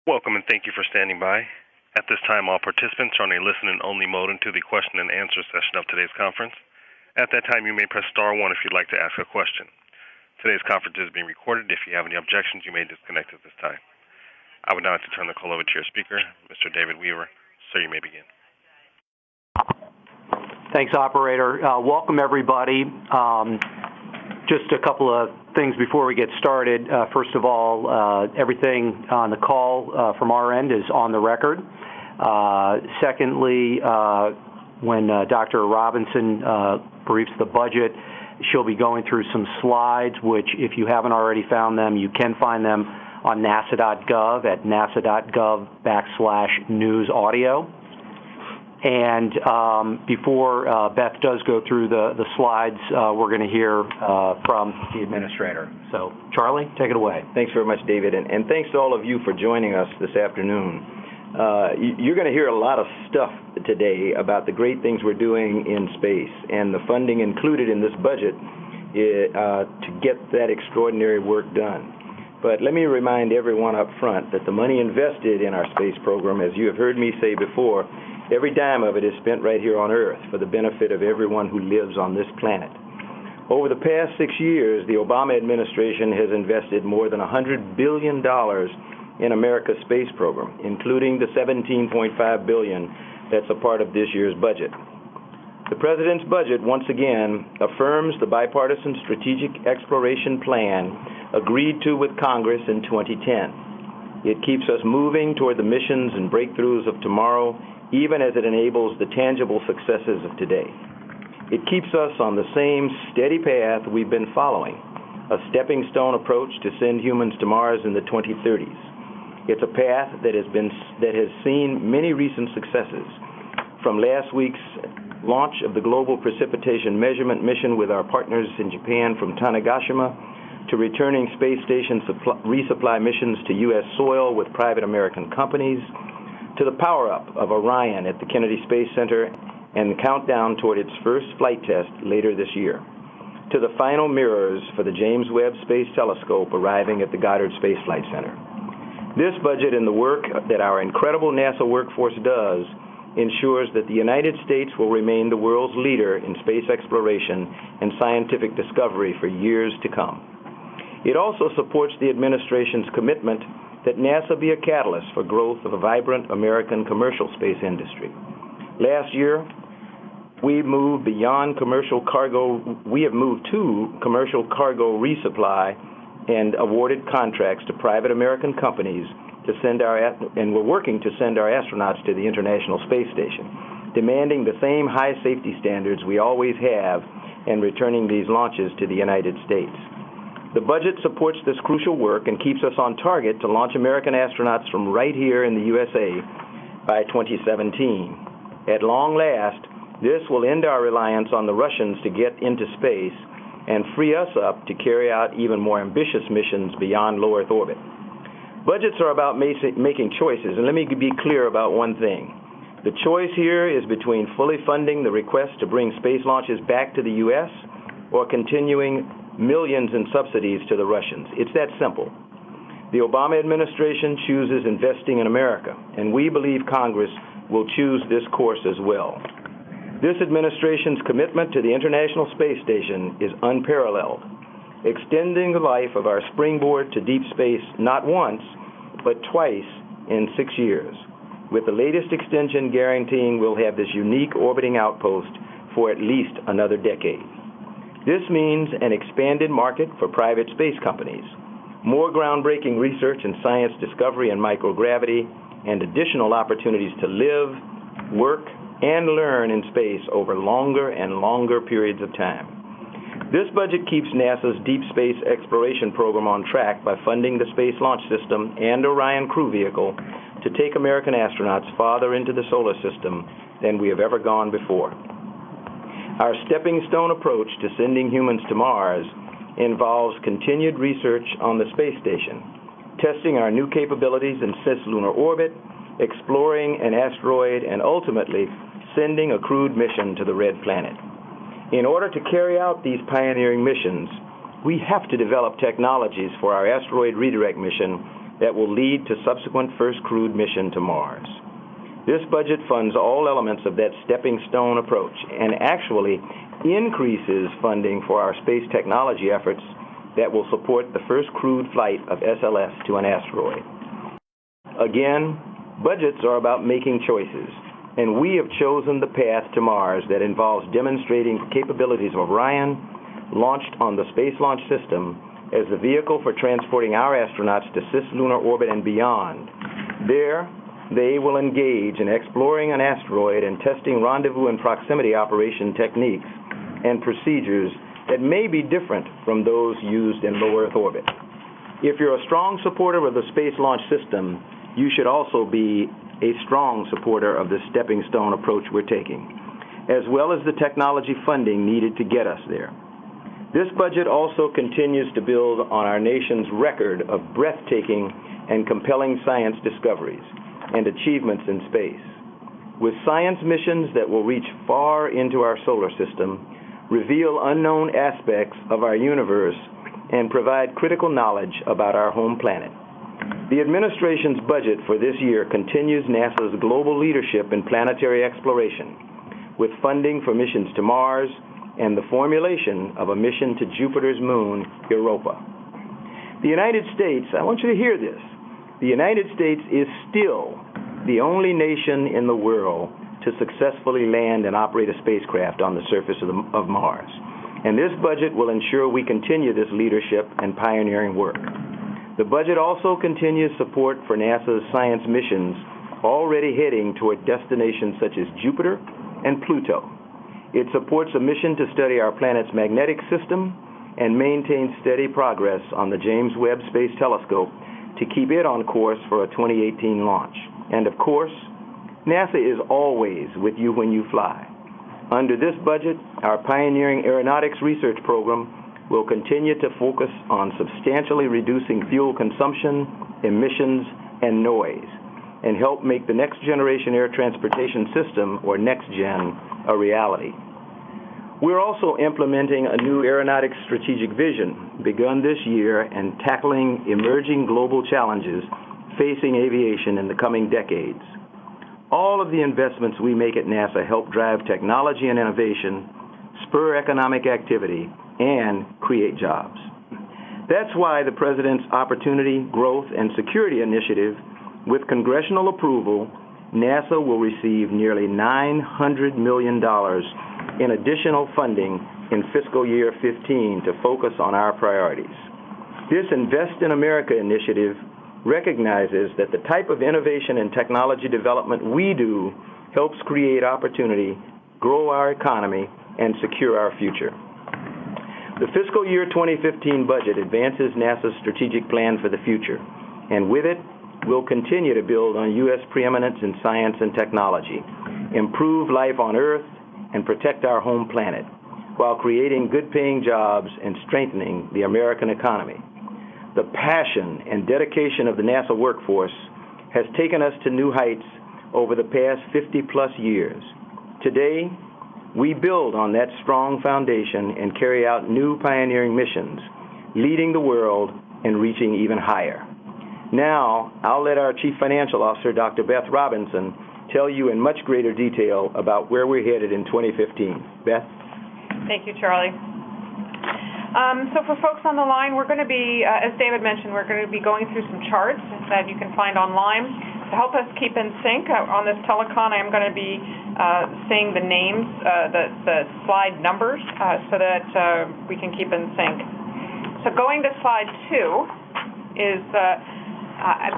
Welcome and thank you for standing by. At this time, all participants are on a listen-and-only mode until the question and answer session of today's conference. At that time, you may press star 1 if you'd like to ask a question. Today's conference is being recorded. If you have any objections, you may disconnect at this time. I would now like to turn the call over to your speaker, Mr. David Weaver. Sir, you may begin. Thanks, operator. Welcome, everybody. Just a couple of things before we get started. First of all, everything on the call from our end is on the record. Secondly, when Dr. Robinson briefs the budget, she'll be going through some slides, which if you haven't already found them, you can find them on nasa.gov at nasa.gov/newsaudio. And before Beth does go through the slides, we're going to hear from the administrator. So, Charlie, take it away. Thanks very much, David, and thanks to all of you for joining us this afternoon. You're going to hear a lot of stuff today about the great things we're doing in space and the funding included in this budget to get that extraordinary work done. But let me remind everyone up front that the money invested in our space program, as you have heard me say before, every dime of it is spent right here on Earth for the benefit of everyone who lives on this planet. Over the past 6 years, the Obama administration has invested more than $100 billion in America's space program, including the $17.5 billion that's a part of this year's budget. The President's budget once again affirms the bipartisan strategic exploration plan agreed to with Congress in 2010. It keeps us moving toward the missions and breakthroughs of tomorrow, even as it enables the tangible successes of today. It keeps us on the same steady path we've been following, a stepping stone approach to send humans to Mars in the 2030s. It's a path that has seen many recent successes, from last week's launch of the Global Precipitation Measurement Mission with our partners in Japan from Tanegashima, to returning space station resupply missions to U.S. soil with private American companies, to the power-up of Orion at the Kennedy Space Center and the countdown toward its first flight test later this year, to the final mirrors for the James Webb Space Telescope arriving at the Goddard Space Flight Center. This budget and the work that our incredible NASA workforce does ensures that the United States will remain the world's leader in space exploration and scientific discovery for years to come. It also supports the administration's commitment that NASA be a catalyst for growth of a vibrant American commercial space industry. Last year, we have moved to commercial cargo resupply and awarded contracts to private American companies and we're working to send our astronauts to the International Space Station, demanding the same high safety standards we always have and returning these launches to the United States. The budget supports this crucial work and keeps us on target to launch American astronauts from right here in the USA by 2017. At long last, this will end our reliance on the Russians to get into space and free us up to carry out even more ambitious missions beyond low Earth orbit. Budgets are about making choices, and let me be clear about one thing. The choice here is between fully funding the request to bring space launches back to the U.S. or continuing millions in subsidies to the Russians. It's that simple. The Obama administration chooses investing in America, and we believe Congress will choose this course as well. This administration's commitment to the International Space Station is unparalleled, extending the life of our springboard to deep space not once, but twice in 6 years, with the latest extension guaranteeing we'll have this unique orbiting outpost for at least another decade. This means an expanded market for private space companies, more groundbreaking research in science discovery and microgravity, and additional opportunities to live, work, and learn in space over longer and longer periods of time. This budget keeps NASA's deep space exploration program on track by funding the Space Launch System and Orion crew vehicle to take American astronauts farther into the solar system than we have ever gone before. Our stepping stone approach to sending humans to Mars involves continued research on the space station, testing our new capabilities in cislunar orbit, exploring an asteroid, and ultimately sending a crewed mission to the Red Planet. In order to carry out these pioneering missions, we have to develop technologies for our asteroid redirect mission that will lead to subsequent first crewed mission to Mars. This budget funds all elements of that stepping stone approach and actually increases funding for our space technology efforts that will support the first crewed flight of SLS to an asteroid. Again, budgets are about making choices, and we have chosen the path to Mars that involves demonstrating the capabilities of Orion, launched on the Space Launch System, as the vehicle for transporting our astronauts to cislunar orbit and beyond. There, they will engage in exploring an asteroid and testing rendezvous and proximity operation techniques and procedures that may be different from those used in low Earth orbit. If you're a strong supporter of the Space Launch System, you should also be a strong supporter of the stepping stone approach we're taking, as well as the technology funding needed to get us there. This budget also continues to build on our nation's record of breathtaking and compelling science discoveries and achievements in space. With science missions that will reach far into our solar system, reveal unknown aspects of our universe, and provide critical knowledge about our home planet. The administration's budget for this year continues NASA's global leadership in planetary exploration, with funding for missions to Mars and the formulation of a mission to Jupiter's moon, Europa. The United States, I want you to hear this, the United States is still the only nation in the world to successfully land and operate a spacecraft on the surface of Mars. And this budget will ensure we continue this leadership and pioneering work. The budget also continues support for NASA's science missions already heading toward destinations such as Jupiter and Pluto. It supports a mission to study our planet's magnetic system and maintains steady progress on the James Webb Space Telescope to keep it on course for a 2018 launch. And of course, NASA is always with you when you fly. Under this budget, our pioneering aeronautics research program will continue to focus on substantially reducing fuel consumption, emissions, and noise, and help make the Next Generation Air Transportation System, or NextGen, a reality. We're also implementing a new aeronautics strategic vision begun this year and tackling emerging global challenges facing aviation in the coming decades. All of the investments we make at NASA help drive technology and innovation, spur economic activity, and create jobs. That's why the President's Opportunity, Growth, and Security Initiative, with congressional approval, NASA will receive nearly $900 million in additional funding in fiscal year 15 to focus on our priorities. This Invest in America initiative recognizes that the type of innovation and technology development we do helps create opportunity, grow our economy, and secure our future. The fiscal year 2015 budget advances NASA's strategic plan for the future, and with it, we'll continue to build on U.S. preeminence in science and technology, improve life on Earth, and protect our home planet, while creating good-paying jobs and strengthening the American economy. The passion and dedication of the NASA workforce has taken us to new heights over the past 50-plus years. Today, we build on that strong foundation and carry out new pioneering missions, leading the world and reaching even higher. Now, I'll let our Chief Financial Officer, Dr. Beth Robinson, tell you in much greater detail about where we're headed in 2015. Beth? Thank you, Charlie. So for folks on the line, we're going to be, as David mentioned, we're going to be going through some charts that you can find online. To help us keep in sync on this telecon, I am going to be saying the names, the slide numbers, so that we can keep in sync. So going to slide 2 is,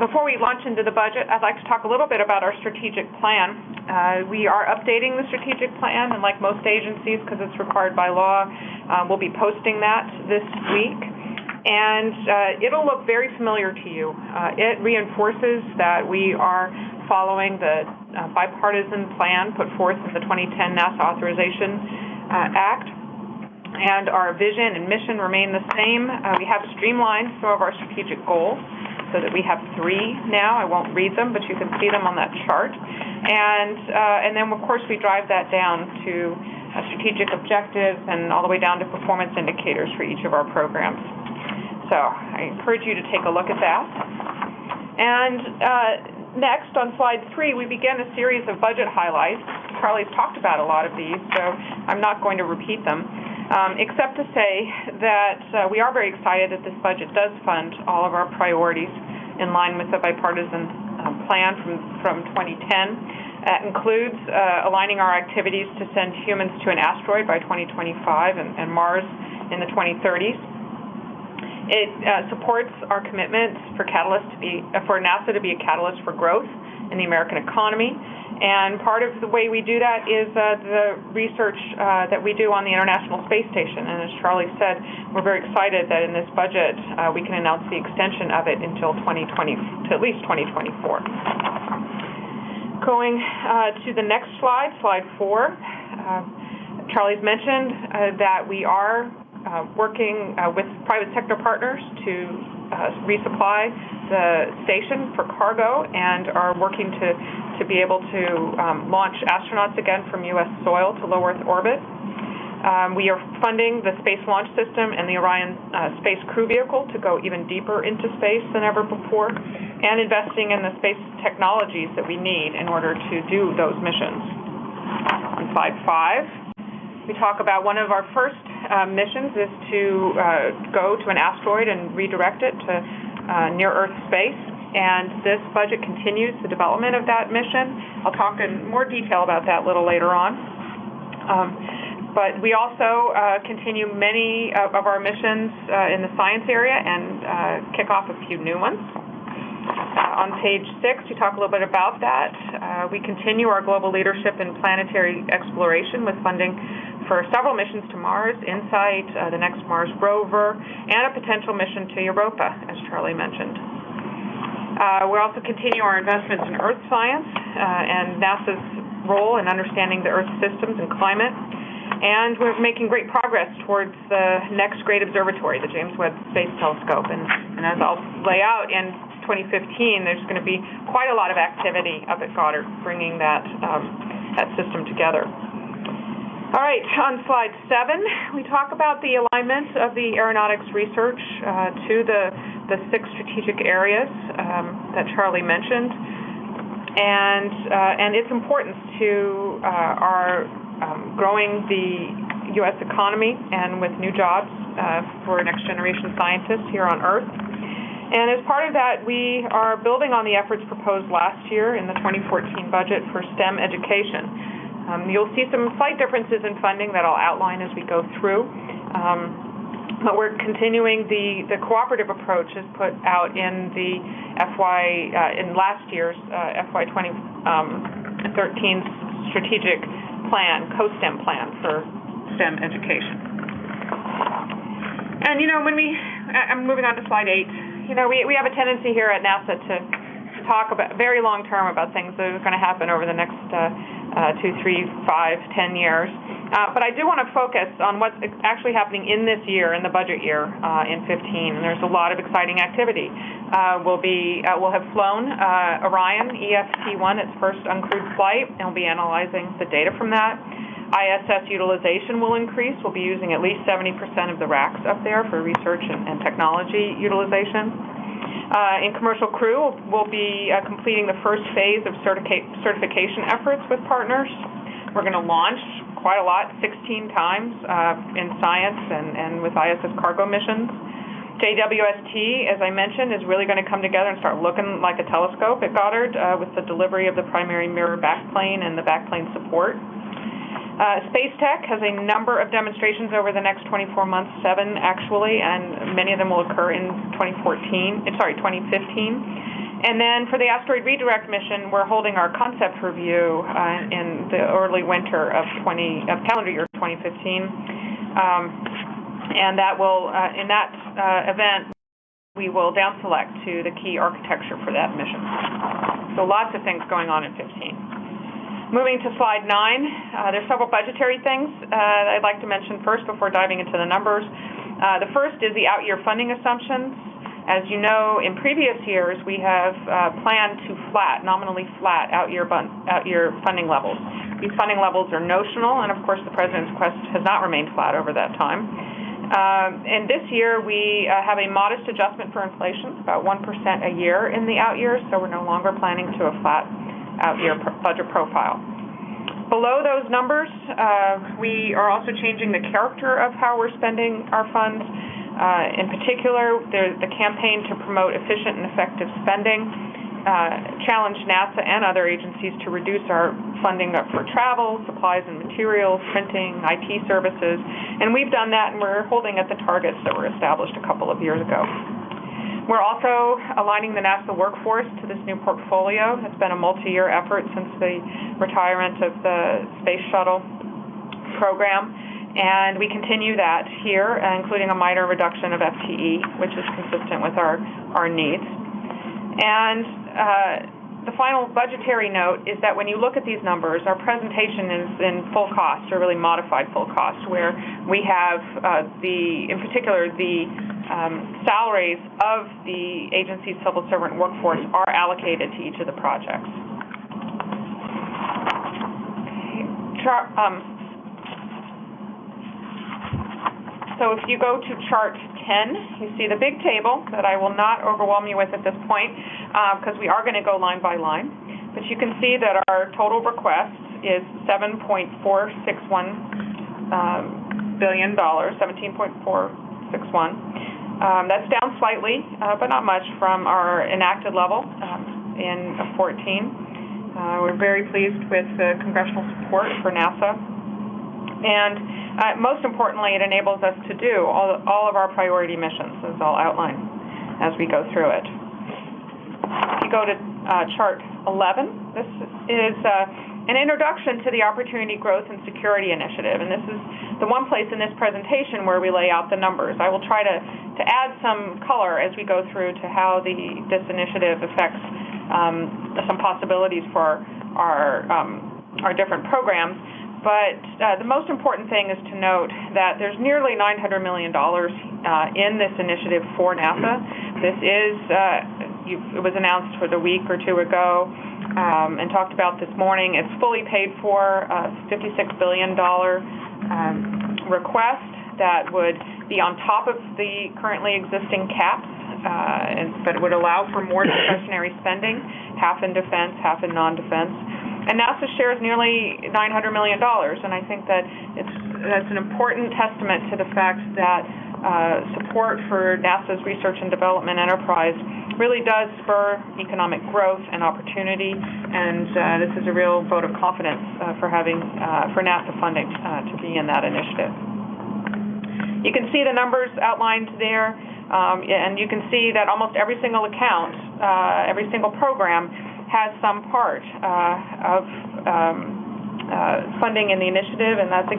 before we launch into the budget, I'd like to talk a little bit about our strategic plan. We are updating the strategic plan, and like most agencies, because it's required by law, we'll be posting that this week. And it'll look very familiar to you. It reinforces that we are following the bipartisan plan put forth in the 2010 NASA Authorization Act. And our vision and mission remain the same. We have streamlined some of our strategic goals so that we have 3 now. I won't read them, but you can see them on that chart. And then, of course, we drive that down to strategic objectives and all the way down to performance indicators for each of our programs. So I encourage you to take a look at that. And next, on slide 3, we begin a series of budget highlights. Charlie's talked about a lot of these, so I'm not going to repeat them, except to say that we are very excited that this budget does fund all of our priorities in line with the bipartisan plan from 2010. That includes aligning our activities to send humans to an asteroid by 2025 and Mars in the 2030s. It supports our commitment for NASA to be a catalyst for growth in the American economy. And part of the way we do that is the research that we do on the International Space Station. And as Charlie said, we're very excited that in this budget we can announce the extension of it until 2020, to at least 2024. Going to the next slide, slide 4. Charlie's mentioned that we are working with private sector partners to resupply the station for cargo and are working to be able to launch astronauts again from U.S. soil to low Earth orbit. We are funding the Space Launch System and the Orion Space Crew Vehicle to go even deeper into space than ever before, and investing in the space technologies that we need in order to do those missions. On slide 5, we talk about one of our first missions is to go to an asteroid and redirect it to near-Earth space. And this budget continues the development of that mission. I'll talk in more detail about that a little later on. But we also continue many of our missions in the science area and kick off a few new ones. On page 6, we talk a little bit about that. We continue our global leadership in planetary exploration with funding for several missions to Mars, InSight, the next Mars rover, and a potential mission to Europa, as Charlie mentioned. We also continue our investments in Earth science and NASA's role in understanding the Earth's systems and climate. And we're making great progress towards the next great observatory, the James Webb Space Telescope. And as I'll lay out, in 2015, there's going to be quite a lot of activity up at Goddard, bringing that system together. All right, on slide 7, we talk about the alignment of the aeronautics research to the 6 strategic areas that Charlie mentioned, and its importance to our growing the U.S. economy and with new jobs for next-generation scientists here on Earth. And as part of that, we are building on the efforts proposed last year in the 2014 budget for STEM education. You'll see some slight differences in funding that I'll outline as we go through. But we're continuing the cooperative approach as put out in the in last year's FY 2013 strategic plan, co-STEM plan for STEM education. And I'm moving on to slide 8. We have a tendency here at NASA to talk about very long term about things that are going to happen over the next 2, 3, 5, 10 years. But I do want to focus on what's actually happening in this year, in the budget year, in 15. And there's a lot of exciting activity. We'll have flown Orion EFT-1, its first uncrewed flight, and we'll be analyzing the data from that. ISS utilization will increase. We'll be using at least 70% of the racks up there for research and technology utilization. In commercial crew, we'll be completing the first phase of certification efforts with partners. We're going to launch quite a lot, 16 times in science and with ISS cargo missions. JWST, as I mentioned, is really going to come together and start looking like a telescope at Goddard with the delivery of the primary mirror backplane and the backplane support. Space Tech has a number of demonstrations over the next 24 months, 7 actually, and many of them will occur in 2015. And then for the asteroid redirect mission, we're holding our concept review in the early winter of calendar year 2015. And that will, in that event, we will down select to the key architecture for that mission. So lots of things going on in 15. Moving to slide 9, there's several budgetary things I'd like to mention first before diving into the numbers. The first is the out-year funding assumptions. As you know, in previous years, we have planned to nominally flat out-year funding levels. These funding levels are notional, and of course, the President's request has not remained flat over that time. And this year, we have a modest adjustment for inflation, about 1% a year in the out years, so we're no longer planning to a flat out-year budget profile. Below those numbers, we are also changing the character of how we're spending our funds. In particular, there's the campaign to promote efficient and effective spending, challenge NASA and other agencies to reduce our funding for travel, supplies and materials, printing, IT services, and we've done that, and we're holding at the targets that were established a couple of years ago. We're also aligning the NASA workforce to this new portfolio. It's been a multi-year effort since the retirement of the Space Shuttle program, and we continue that here, including a minor reduction of FTE, which is consistent with our needs. And the final budgetary note is that when you look at these numbers, our presentation is in full cost, or really modified full cost, where we have in particular the salaries of the agency's civil servant workforce are allocated to each of the projects. So if you go to chart 10, you see the big table that I will not overwhelm you with at this point because we are going to go line by line. But you can see that our total request is $17.461 billion. That's down slightly, but not much from our enacted level in 2014. We're very pleased with the congressional support for NASA. And most importantly, it enables us to do all of our priority missions, as I'll outline as we go through it. If you go to chart 11, this is an introduction to the Opportunity Growth and Security Initiative, and this is the one place in this presentation where we lay out the numbers. I will try to add some color as we go through to how this initiative affects some possibilities for our different programs. But the most important thing is to note that there's nearly $900 million in this initiative for NASA. This is, it was announced a week or two ago and talked about this morning. It's fully paid for, $56 billion request that would be on top of the currently existing caps, but it would allow for more discretionary spending, half in defense, half in non-defense. And NASA shares nearly $900 million, and I think that that's an important testament to the fact that support for NASA's research and development enterprise really does spur economic growth and opportunity, and this is a real vote of confidence for NASA funding to be in that initiative. You can see the numbers outlined there, and you can see that almost every single account, every single program has some part of funding in the initiative, and that's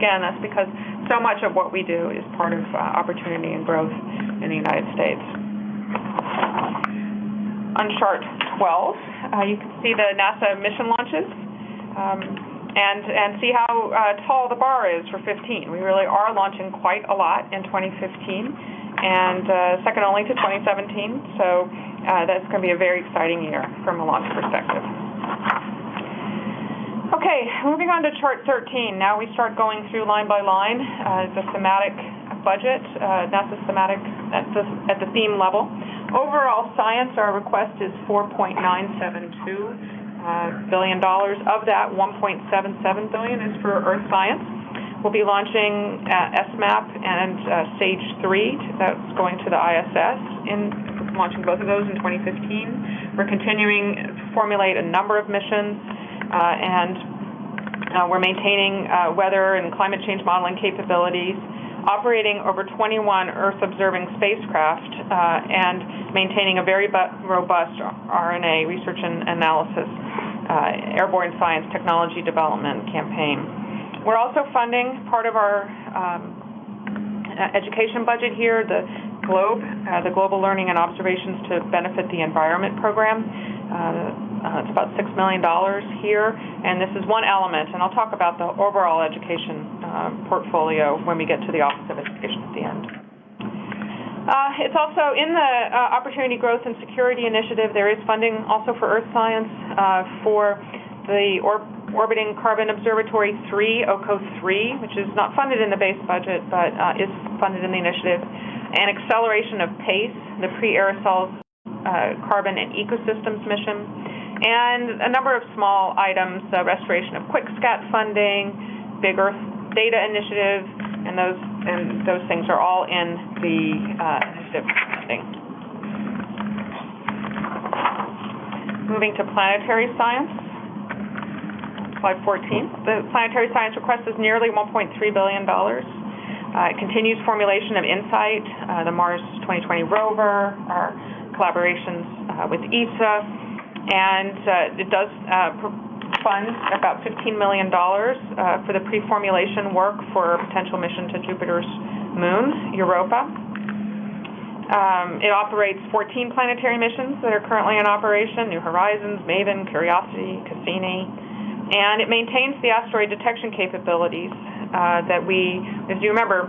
because so much of what we do is part of opportunity and growth in the United States. On chart 12, you can see the NASA mission launches and see how tall the bar is for 2015. We really are launching quite a lot in 2015, and second only to 2017, so that's going to be a very exciting year from a launch perspective. Okay, moving on to chart 13. Now we start going through line by line the thematic budget, NASA's thematic at the theme level. Overall science, our request is $4.972 billion. Of that, $1.77 billion is for Earth science. We'll be launching SMAP and Stage 3. That's going to the ISS, launching both of those in 2015. We're continuing to formulate a number of missions, and we're maintaining weather and climate change modeling capabilities, operating over 21 Earth-observing spacecraft, and maintaining a very robust RNA research and analysis, airborne science technology development campaign. We're also funding part of our education budget here, the Global Learning and Observations to Benefit the Environment program. It's about $6 million here, and this is one element, and I'll talk about the overall education portfolio when we get to the Office of Education at the end. It's also in the Opportunity Growth and Security Initiative. There is funding also for Earth Science for the Orbiting Carbon Observatory 3, OCO 3, which is not funded in the base budget, but is funded in the initiative, and acceleration of PACE, the Pre-Aerosols Carbon and Ecosystems mission, and a number of small items, restoration of QuickScat funding, Big Earth Data Initiative, and those things are all in the initiative funding. Moving to planetary science, slide 14. The planetary science request is nearly $1.3 billion. It continues formulation of InSight, the Mars 2020 rover, our collaborations with ESA, and it does fund about $15 million for the pre-formulation work for a potential mission to Jupiter's moon, Europa. It operates 14 planetary missions that are currently in operation: New Horizons, Maven, Curiosity, Cassini, and it maintains the asteroid detection capabilities that we, as you remember,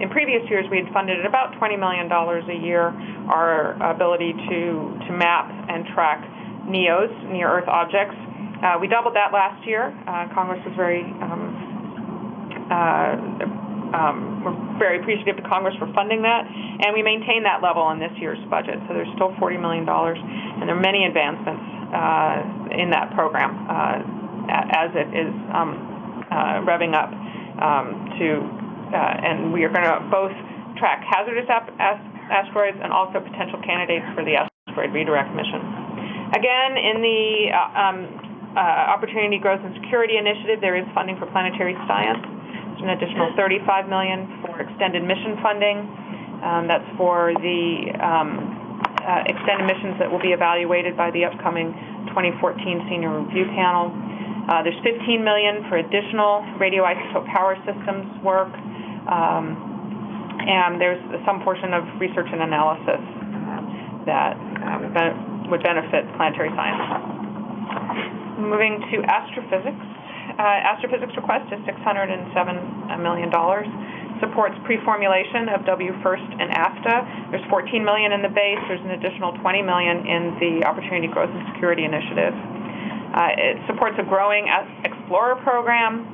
in previous years we had funded at about $20 million a year our ability to map and track NEOs, near-Earth objects. We doubled that last year. Congress was we're very appreciative to Congress for funding that, and we maintain that level in this year's budget. So there's still $40 million, and there are many advancements in that program as it is revving up and we are going to both track hazardous asteroids and also potential candidates for the asteroid redirect mission. Again, in the Opportunity Growth and Security Initiative, there is funding for planetary science. There's an additional $35 million for extended mission funding. That's for the extended missions that will be evaluated by the upcoming 2014 Senior Review Panel. There's $15 million for additional radioisotope power systems work, and there's some portion of research and analysis that would benefit planetary science. Moving to astrophysics. Astrophysics request is $607 million. Supports pre-formulation of WFIRST and AFTA. There's $14 million in the base. There's an additional $20 million in the Opportunity Growth and Security Initiative. It supports a growing Explorer program,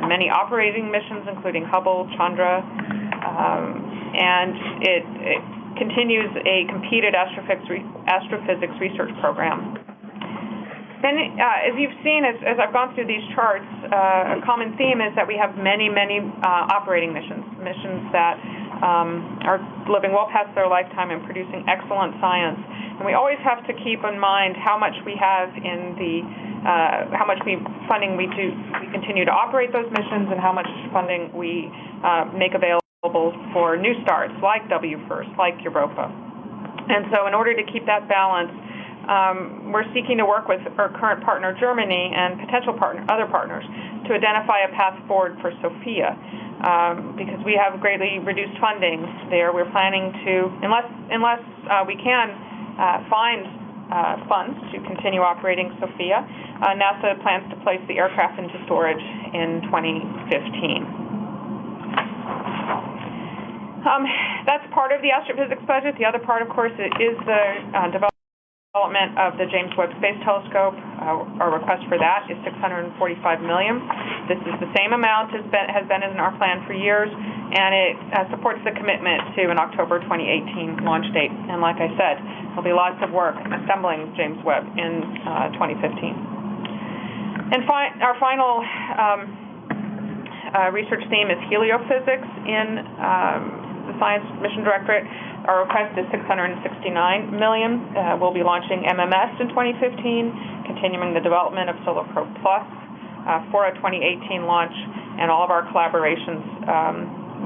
many operating missions, including Hubble, Chandra, and it continues a competed astrophysics research program. Then, as you've seen, as I've gone through these charts, a common theme is that we have many operating missions that are living well past their lifetime and producing excellent science. And we always have to keep in mind how much we have in the, how much funding we continue to operate those missions, and how much funding we make available for new starts like WFIRST, like Europa. And so, in order to keep that balance, we're seeking to work with our current partner, Germany, and potential other partners to identify a path forward for SOFIA. Because we have greatly reduced funding there, we're planning to, unless we can find funds to continue operating SOFIA, NASA plans to place the aircraft into storage in 2015. That's part of the astrophysics budget. The other part, of course, is the development of the James Webb Space Telescope. Our request for that is $645 million. This is the same amount as has been in our plan for years, and it supports the commitment to an October 2018 launch date. And like I said, there'll be lots of work assembling James Webb in 2015. And our final research theme is heliophysics in the Science Mission Directorate. Our request is $669 million. We'll be launching MMS in 2015, continuing the development of Solar Probe Plus for a 2018 launch, and all of our collaborations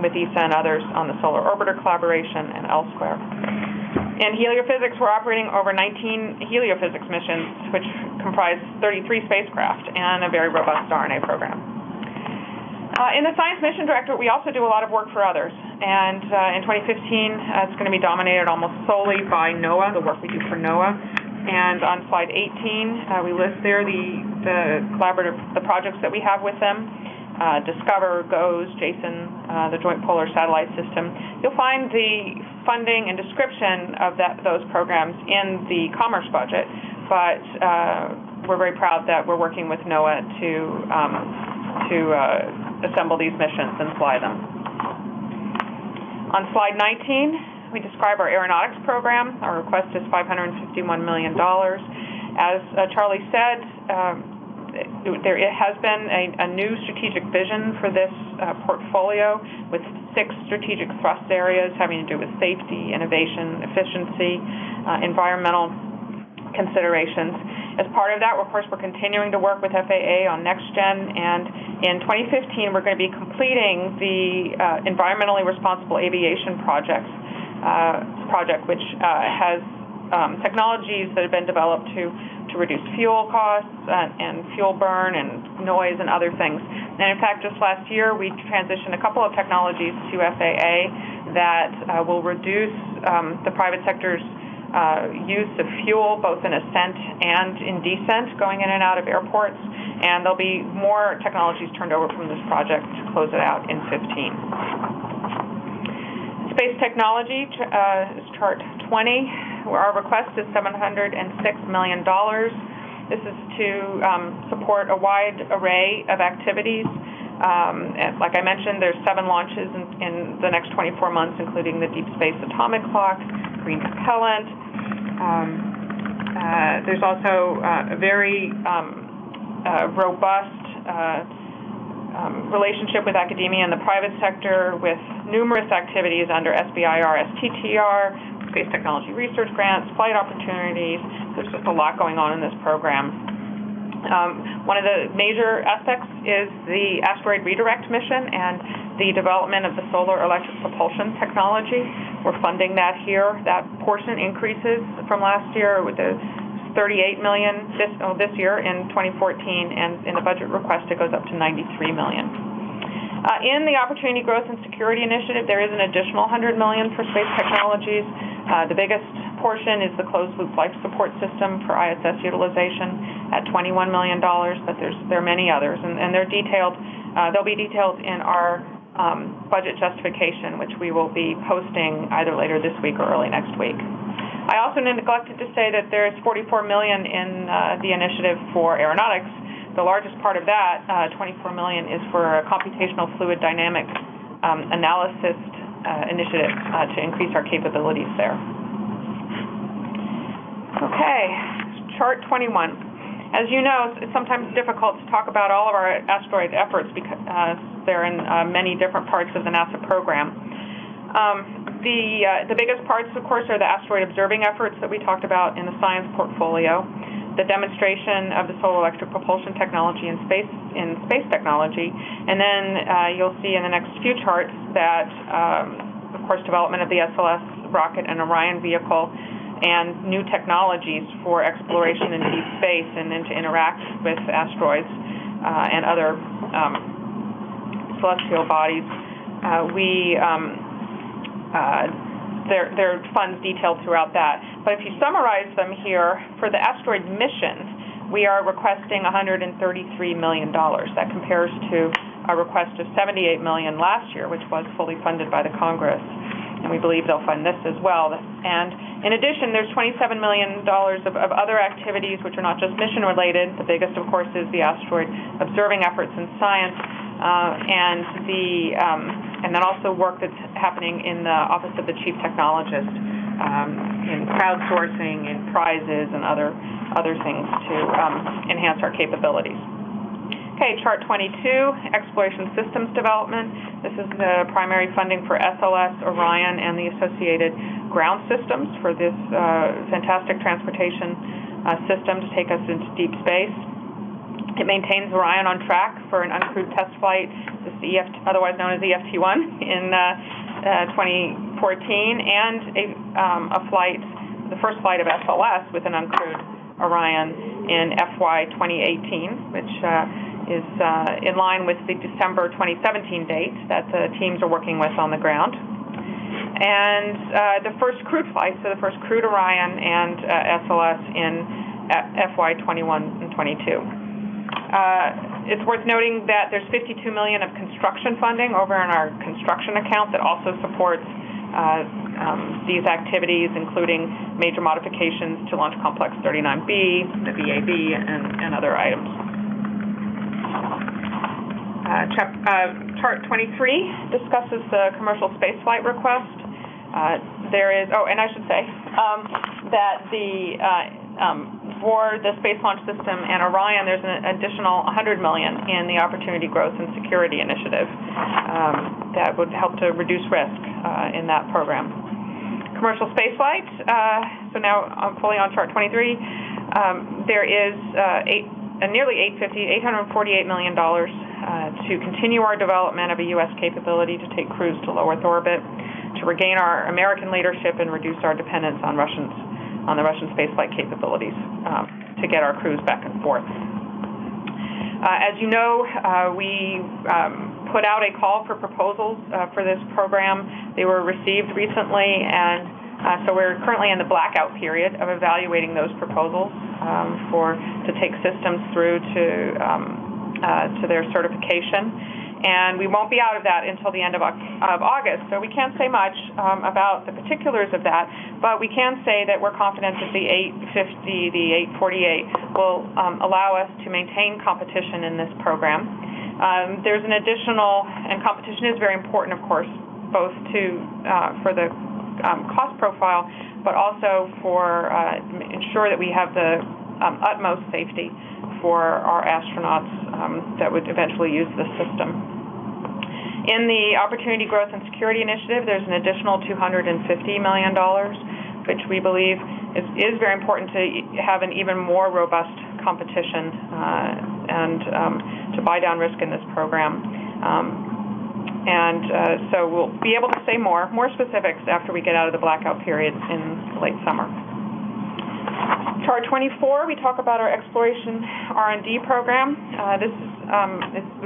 with ESA and others on the Solar Orbiter collaboration and elsewhere. In heliophysics, we're operating over 19 heliophysics missions, which comprise 33 spacecraft and a very robust RNA program. In the Science Mission Directorate, we also do a lot of work for others. And in 2015, it's going to be dominated almost solely by NOAA, the work we do for NOAA. And on slide 18, we list there the projects that we have with them. Discover, GOES, JASON, the Joint Polar Satellite System. You'll find the funding and description of those programs in the Commerce budget, but we're very proud that we're working with NOAA to assemble these missions and fly them. On slide 19, we describe our aeronautics program. Our request is $551 million. As Charlie said, there has been a new strategic vision for this portfolio with 6 strategic thrust areas having to do with safety, innovation, efficiency, environmental considerations. As part of that, of course, we're continuing to work with FAA on NextGen, and in 2015, we're going to be completing the Environmentally Responsible Aviation Project, which has technologies that have been developed to reduce fuel costs and fuel burn and noise and other things. And in fact, just last year, we transitioned a couple of technologies to FAA that will reduce the private sector's use of fuel, both in ascent and in descent, going in and out of airports. And there'll be more technologies turned over from this project to close it out in 2015. Space technology is chart 20, where our request is $706 million. This is to support a wide array of activities. And like I mentioned, there's 7 launches in the next 24 months, including the Deep Space Atomic Clock, green propellant. There's also a very robust relationship with academia and the private sector, with numerous activities under SBIR, STTR, Space Technology Research Grants, flight opportunities. There's just a lot going on in this program. One of the major aspects is the asteroid redirect mission and the development of the solar electric propulsion technology. We're funding that here. That portion increases from last year with the $38 million this year in 2014, and in the budget request it goes up to $93 million. In the Opportunity Growth and Security Initiative, there is an additional $100 million for space technologies. The biggest portion is the closed-loop life support system for ISS utilization at $21 million, but there are many others, and they're detailed. They'll be detailed in our budget justification, which we will be posting either later this week or early next week. I also neglected to say that there's $44 million in the initiative for aeronautics. The largest part of that, $24 million, is for a computational fluid dynamic analysis initiative to increase our capabilities there. Okay, chart 21. As you know, it's sometimes difficult to talk about all of our asteroid efforts because they're in many different parts of the NASA program. The biggest parts, of course, are the asteroid observing efforts that we talked about in the science portfolio, the demonstration of the solar electric propulsion technology in space technology, and then you'll see in the next few charts that, of course, development of the SLS rocket and Orion vehicle, and new technologies for exploration in deep space and then to interact with asteroids and other celestial bodies. There are funds detailed throughout that. But if you summarize them here, for the asteroid missions, we are requesting $133 million. That compares to a request of $78 million last year, which was fully funded by the Congress. And we believe they'll fund this as well. And in addition, there's $27 million of other activities which are not just mission-related. The biggest, of course, is the asteroid observing efforts in science, and then also work that's happening in the Office of the Chief Technologist in crowdsourcing, in prizes, and other things to enhance our capabilities. Okay, chart 22, exploration systems development. This is the primary funding for SLS, Orion, and the associated ground systems for this fantastic transportation system to take us into deep space. It maintains Orion on track for an uncrewed test flight, this otherwise known as EFT-1, in 2014, and the first flight of SLS with an uncrewed Orion in FY 2018, which is in line with the December 2017 date that the teams are working with on the ground. And the first crewed flight, so the first crewed Orion and SLS in FY 21 and 22. It's worth noting that there's $52 million of construction funding over in our construction account that also supports these activities, including major modifications to Launch Complex 39B, the VAB, and other items. Chart 23 discusses the commercial spaceflight request. And I should say that for the Space Launch System and Orion, there's an additional $100 million in the Opportunity Growth and Security Initiative that would help to reduce risk in that program. Commercial spaceflight, so now I'm fully on chart 23, there is nearly $848 million to continue our development of a U.S. capability to take crews to low Earth orbit, to regain our American leadership and reduce our dependence on the Russian spaceflight capabilities to get our crews back and forth. As you know, we put out a call for proposals for this program. They were received recently, and so we're currently in the blackout period of evaluating those proposals to take systems through to their certification. And we won't be out of that until the end of August, so we can't say much about the particulars of that, but we can say that we're confident that the 850, the 848 will allow us to maintain competition in this program. There's an additional, and competition is very important, of course, both for the cost profile, but also for ensure that we have the utmost safety for our astronauts that would eventually use the system. In the Opportunity Growth and Security Initiative, there's an additional $250 million, which we believe is very important to have an even more robust competition and to buy down risk in this program. So we'll be able to say more specifics after we get out of the blackout period in late summer. Chart 24, we talk about our exploration R&D program. The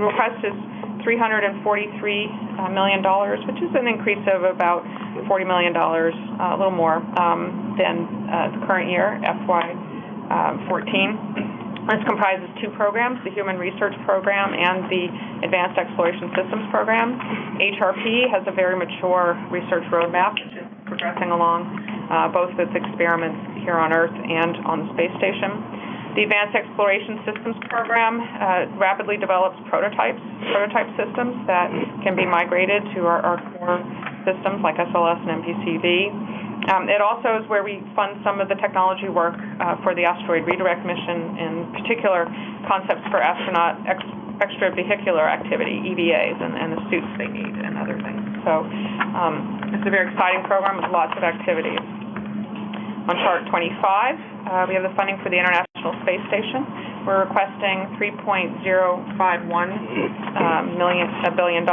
request is $343 million, which is an increase of about $40 million, a little more than the current year, FY14. This comprises two programs, the Human Research Program and the Advanced Exploration Systems Program. HRP has a very mature research roadmap, which is progressing along both with experiments here on Earth and on the space station. The Advanced Exploration Systems Program rapidly develops prototype systems that can be migrated to our core systems like SLS and MPCV. It also is where we fund some of the technology work for the asteroid redirect mission, in particular concepts for astronaut extravehicular activity, EVAs, and the suits they need and other things. So it's a very exciting program with lots of activities. On chart 25, we have the funding for the International Space Station. We're requesting $3.051 billion.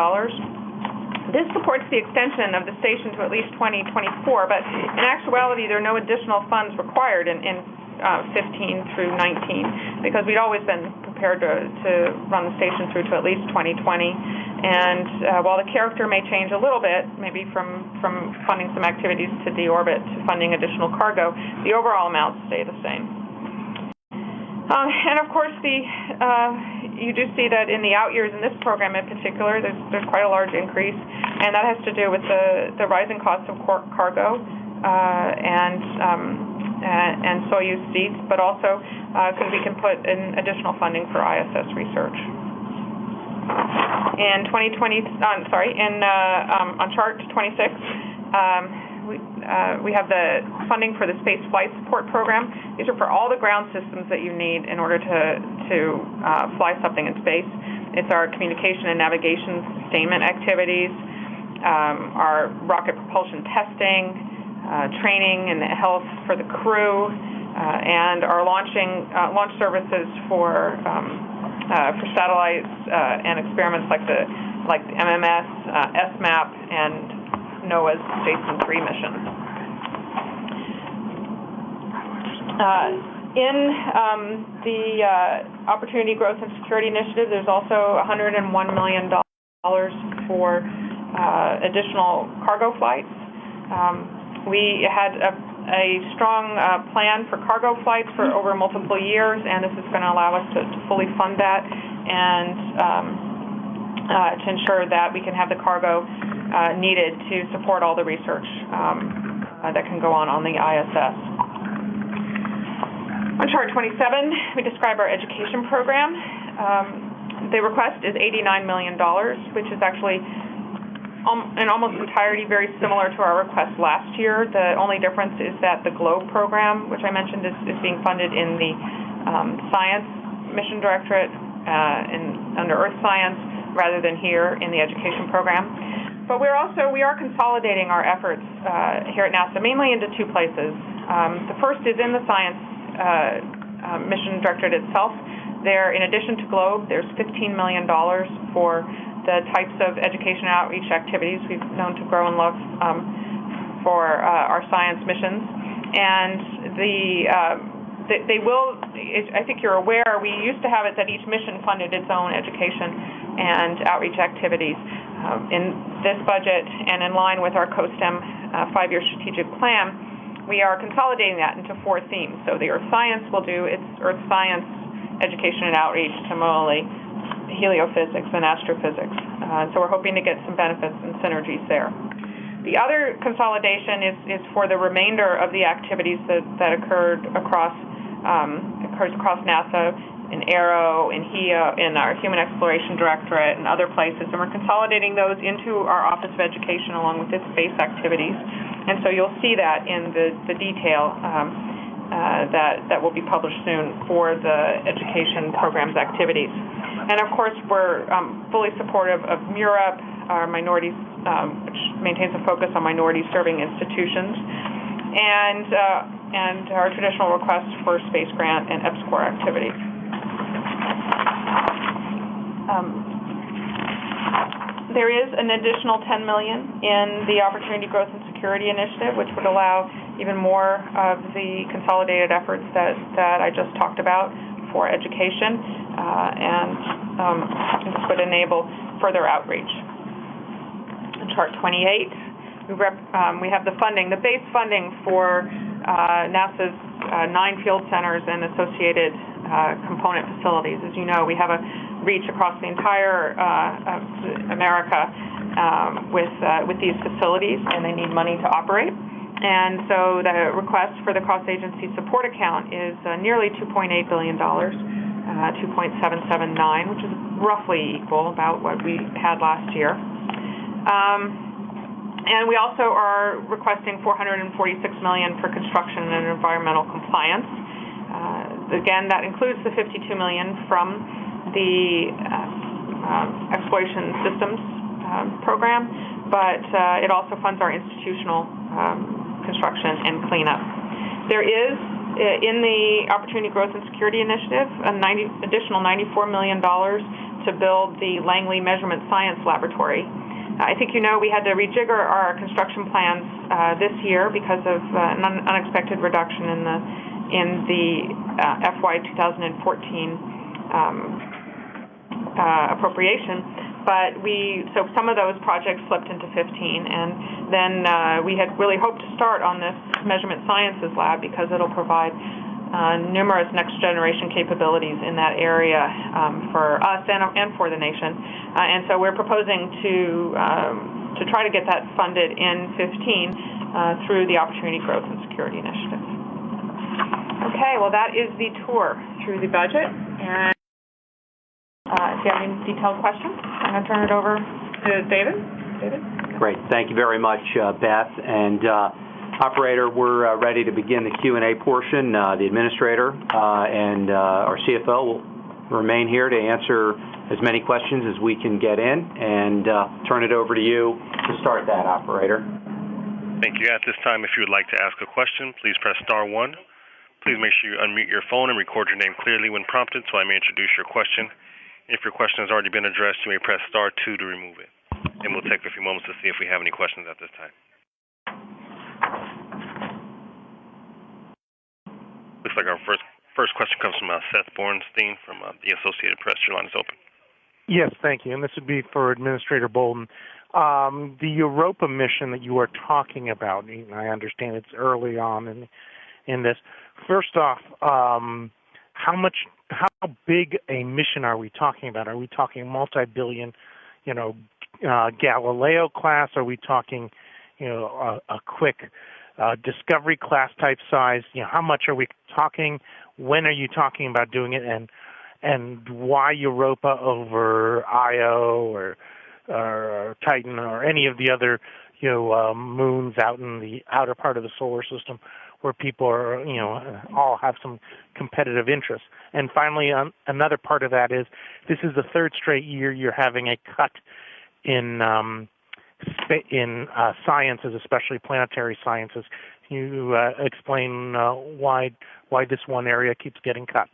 This supports the extension of the station to at least 2024, but in actuality, there are no additional funds required in 15 through 19, because we'd always been prepared to run the station through to at least 2020. And while the character may change a little bit, maybe from funding some activities to deorbit to funding additional cargo, the overall amounts stay the same. And of course, you do see that in the out years in this program in particular, there's quite a large increase, and that has to do with the rising cost of cargo and Soyuz seats, but also because we can put in additional funding for ISS research. In 2020, on chart 26, we have the funding for the Space Flight Support Program. These are for all the ground systems that you need in order to fly something in space. It's our communication and navigation sustainment activities, our rocket propulsion testing, training and health for the crew, and our launch services for satellites and experiments like the MMS, SMAP, and NOAA's Jason 3 mission. In the Opportunity Growth and Security Initiative, there's also $101 million for additional cargo flights. We had a strong plan for cargo flights for over multiple years, and this is going to allow us to fully fund that and to ensure that we can have the cargo needed to support all the research that can go on the ISS. On chart 27, we describe our education program. The request is $89 million, which is actually in almost entirety very similar to our request last year. The only difference is that the GLOBE program, which I mentioned, is being funded in the Science Mission Directorate under Earth Science rather than here in the education program. But we are consolidating our efforts here at NASA mainly into two places. The first is in the Science Mission Directorate itself. There, in addition to GLOBE, there's $15 million for the types of education outreach activities we've known to grow and love for our science missions. And they will, I think you're aware, we used to have it that each mission funded its own education and outreach activities. In this budget and in line with our COSTEM 5-year strategic plan, we are consolidating that into 4 themes. So the Earth Science will do its Earth Science education and outreach, similarly heliophysics and astrophysics. So we're hoping to get some benefits and synergies there. The other consolidation is for the remainder of the activities that occurs across NASA, in Aero, in HEO, in our Human Exploration Directorate, and other places, and we're consolidating those into our Office of Education along with its space activities. And so you'll see that in the detail that will be published soon for the education program's activities. And of course, we're fully supportive of MURAP, our minorities, which maintains a focus on minority-serving institutions, and our traditional requests for space grant and EPSCoR activities. There is an additional $10 million in the Opportunity Growth and Security Initiative, which would allow even more of the consolidated efforts that I just talked about for education, and this would enable further outreach. In chart 28, we have the funding, the base funding for NASA's 9 field centers and associated component facilities. As you know, we have a reach across the entire America with these facilities, and they need money to operate. And so the request for the cross-agency support account is nearly $2.8 billion, 2.779, which is roughly equal about what we had last year. And we also are requesting $446 million for construction and environmental compliance. Again, that includes the $52 million from the Exploration Systems program, but it also funds our institutional construction and cleanup. There is, in the Opportunity Growth and Security Initiative, an additional $94 million to build the Langley Measurement Science Laboratory. I think you know we had to rejigger our construction plans this year because of an unexpected reduction in the FY 2014 appropriation. But so some of those projects slipped into 15, and then we had really hoped to start on this Measurement Sciences Lab because it'll provide numerous next-generation capabilities in that area for us and for the nation. And so we're proposing to try to get that funded in 15 through the Opportunity Growth and Security Initiative. Okay, well, that is the tour through the budget. And if you have any detailed questions, I'm going to turn it over to David. David? Great. Thank you very much, Beth. And Operator, we're ready to begin the Q&A portion. The Administrator and our CFO will remain here to answer as many questions as we can get in, and turn it over to you to start that, Operator. Thank you. At this time, if you would like to ask a question, please press star 1. Please make sure you unmute your phone and record your name clearly when prompted so I may introduce your question. If your question has already been addressed, you may press star 2 to remove it. And we'll take a few moments to see if we have any questions at this time. Looks like our first question comes from Seth Bornstein from the Associated Press. Your line is open. Yes, thank you. And this would be for Administrator Bolden. The Europa mission that you are talking about, and I understand it's early on in this. First off, how big a mission are we talking about? Are we talking multi-billion, Galileo class? Are we talking, a quick Discovery class type size? How much are we talking? When are you talking about doing it? And why Europa over Io or Titan or any of the other moons out in the outer part of the solar system where people are all have some competitive interest? And finally, another part of that is this is the third straight year you're having a cut in sciences, especially planetary sciences. Can you explain why this one area keeps getting cut?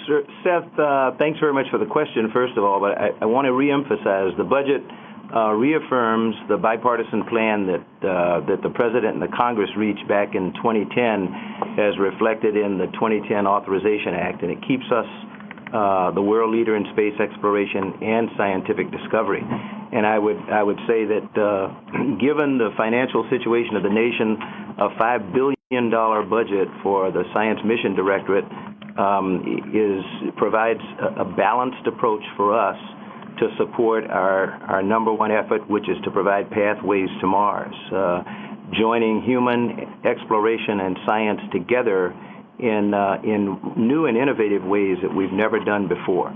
Sir, Seth, thanks very much for the question, first of all, but I want to reemphasize the budget reaffirms the bipartisan plan that the President and the Congress reached back in 2010 as reflected in the 2010 Authorization Act, and it keeps us the world leader in space exploration and scientific discovery. And I would say that given the financial situation of the nation, a $5 billion budget for the Science Mission Directorate provides a balanced approach for us to support our number one effort, which is to provide pathways to Mars, joining human exploration and science together in new and innovative ways that we've never done before.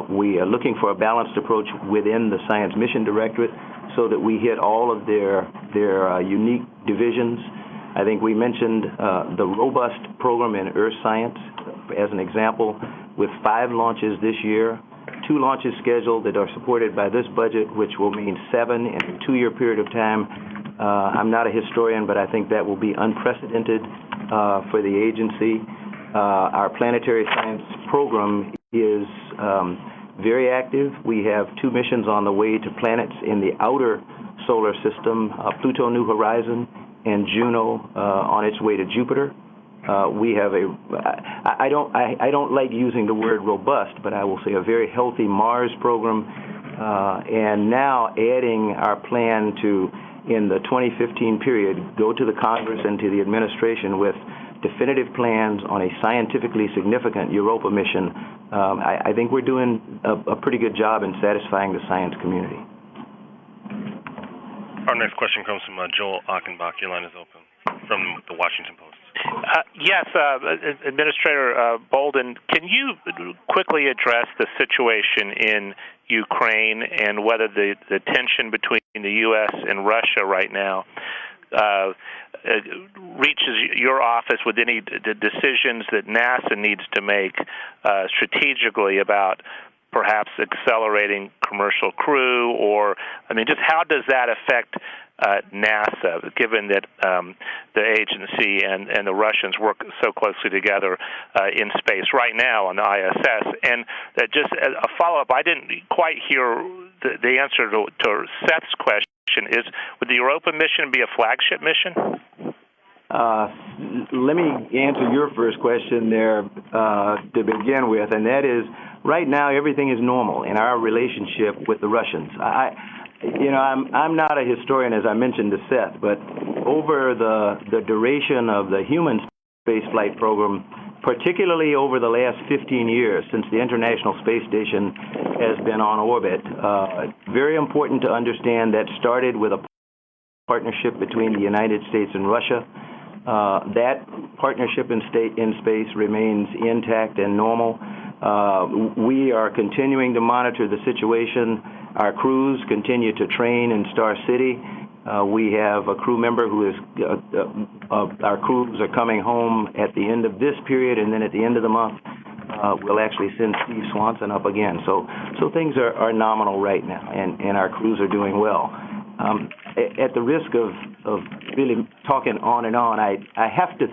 We are looking for a balanced approach within the Science Mission Directorate so that we hit all of their unique divisions. I think we mentioned the robust program in Earth science as an example, with 5 launches this year, 2 launches scheduled that are supported by this budget, which will mean 7 in a 2-year period of time. I'm not a historian, but I think that will be unprecedented for the agency. Our planetary science program is very active. We have 2 missions on the way to planets in the outer solar system, Pluto New Horizon and Juno on its way to Jupiter. We have I don't like using the word robust, but I will say a very healthy Mars program, and now adding our plan to, in the 2015 period, go to the Congress and to the administration with definitive plans on a scientifically significant Europa mission. I think we're doing a pretty good job in satisfying the science community. Our next question comes from Joel Achenbach. Your line is open, from the Washington Post. Yes, Administrator Bolden, can you quickly address the situation in Ukraine and whether the tension between the U.S. and Russia right now reaches your office with any decisions that NASA needs to make strategically about perhaps accelerating commercial crew, or, just how does that affect NASA, given that the agency and the Russians work so closely together in space right now on the ISS? And just as a follow-up, I didn't quite hear the answer to Seth's question. Would the Europa mission be a flagship mission? Let me answer your first question there to begin with, and that is, right now everything is normal in our relationship with the Russians. I'm not a historian, as I mentioned to Seth, but over the duration of the human spaceflight program, particularly over the last 15 years since the International Space Station has been on orbit, very important to understand that started with a partnership between the United States and Russia. That partnership in space remains intact and normal. We are continuing to monitor the situation. Our crews continue to train in Star City. We have a crew member who is, our crews are coming home at the end of this period, and then at the end of the month, we'll actually send Steve Swanson up again. So things are nominal right now, and our crews are doing well. At the risk of really talking on and on, I have to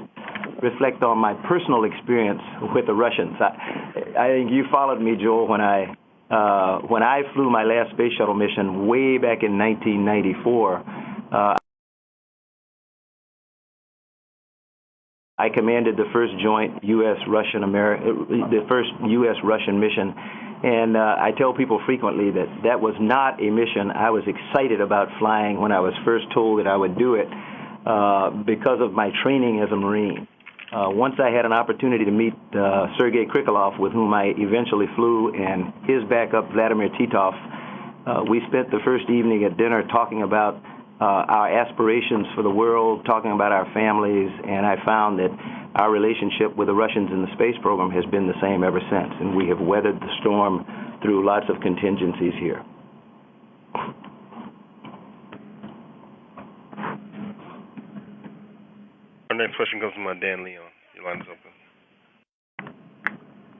reflect on my personal experience with the Russians. I think you followed me, Joel, when I flew my last space shuttle mission way back in 1994. I commanded the first joint U.S.-Russian mission, and I tell people frequently that was not a mission I was excited about flying when I was first told that I would do it because of my training as a Marine. Once I had an opportunity to meet Sergei Krikalev, with whom I eventually flew, and his backup, Vladimir Titov, We spent the first evening at dinner talking about our aspirations for the world, talking about our families, and I found that our relationship with the Russians in the space program has been the same ever since, and we have weathered the storm through lots of contingencies here. Our next question comes from Dan Leon. Your line is open.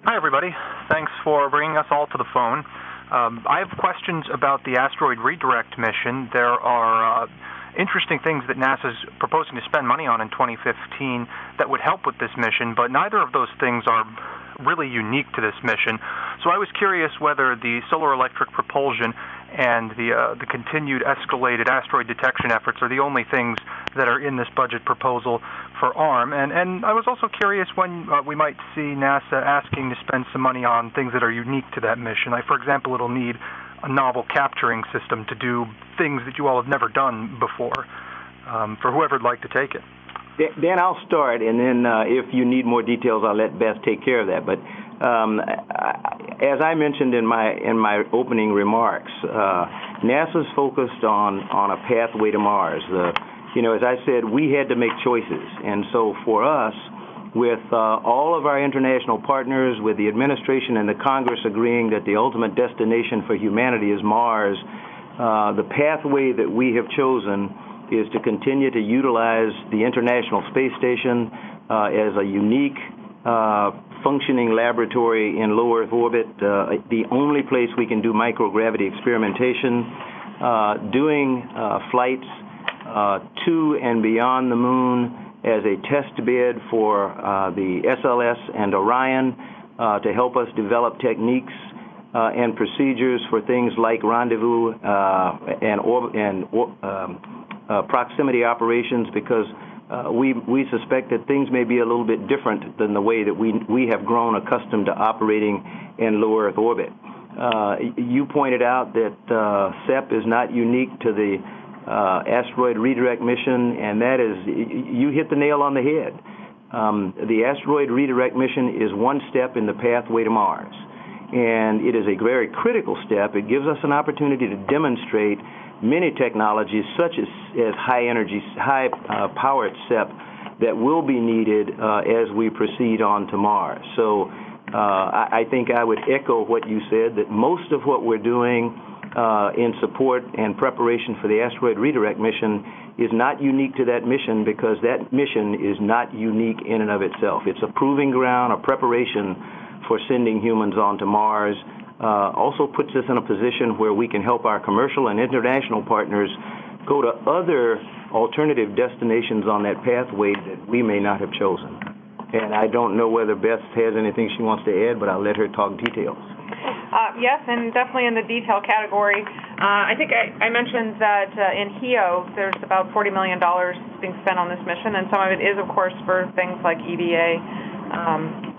Hi, everybody. Thanks for bringing us all to the phone. I have questions about the asteroid redirect mission. There are interesting things that NASA's proposing to spend money on in 2015 that would help with this mission, but neither of those things are really unique to this mission. So I was curious whether the solar electric propulsion and the continued escalated asteroid detection efforts are the only things that are in this budget proposal for ARM. And I was also curious when we might see NASA asking to spend some money on things that are unique to that mission. Like, for example, it'll need a novel capturing system to do things that you all have never done before, for whoever would like to take it. Dan, I'll start, and then if you need more details, I'll let Beth take care of that. But as I mentioned in my opening remarks, NASA's focused on a pathway to Mars. As I said, we had to make choices, and so for us, with all of our international partners, with the administration and the Congress agreeing that the ultimate destination for humanity is Mars, the pathway that we have chosen is to continue to utilize the International Space Station as a unique functioning laboratory in low Earth orbit, the only place we can do microgravity experimentation, doing flights to and beyond the moon as a test bed for the SLS and Orion to help us develop techniques and procedures for things like rendezvous and proximity operations, because we suspect that things may be a little bit different than the way that we have grown accustomed to operating in low Earth orbit. You pointed out that SEP is not unique to the asteroid redirect mission, and that is, you hit the nail on the head. The asteroid redirect mission is one step in the pathway to Mars, and it is a very critical step. It gives us an opportunity to demonstrate many technologies, such as high-powered SEP, that will be needed as we proceed on to Mars. So I think I would echo what you said, that most of what we're doing in support and preparation for the asteroid redirect mission is not unique to that mission, because that mission is not unique in and of itself. It's a proving ground, a preparation for sending humans on to Mars. Also puts us in a position where we can help our commercial and international partners go to other alternative destinations on that pathway that we may not have chosen. And I don't know whether Beth has anything she wants to add, but I'll let her talk details. Yes, and definitely in the detail category. I think I mentioned that in HEO there's about $40 million being spent on this mission, and some of it is, of course, for things like EVA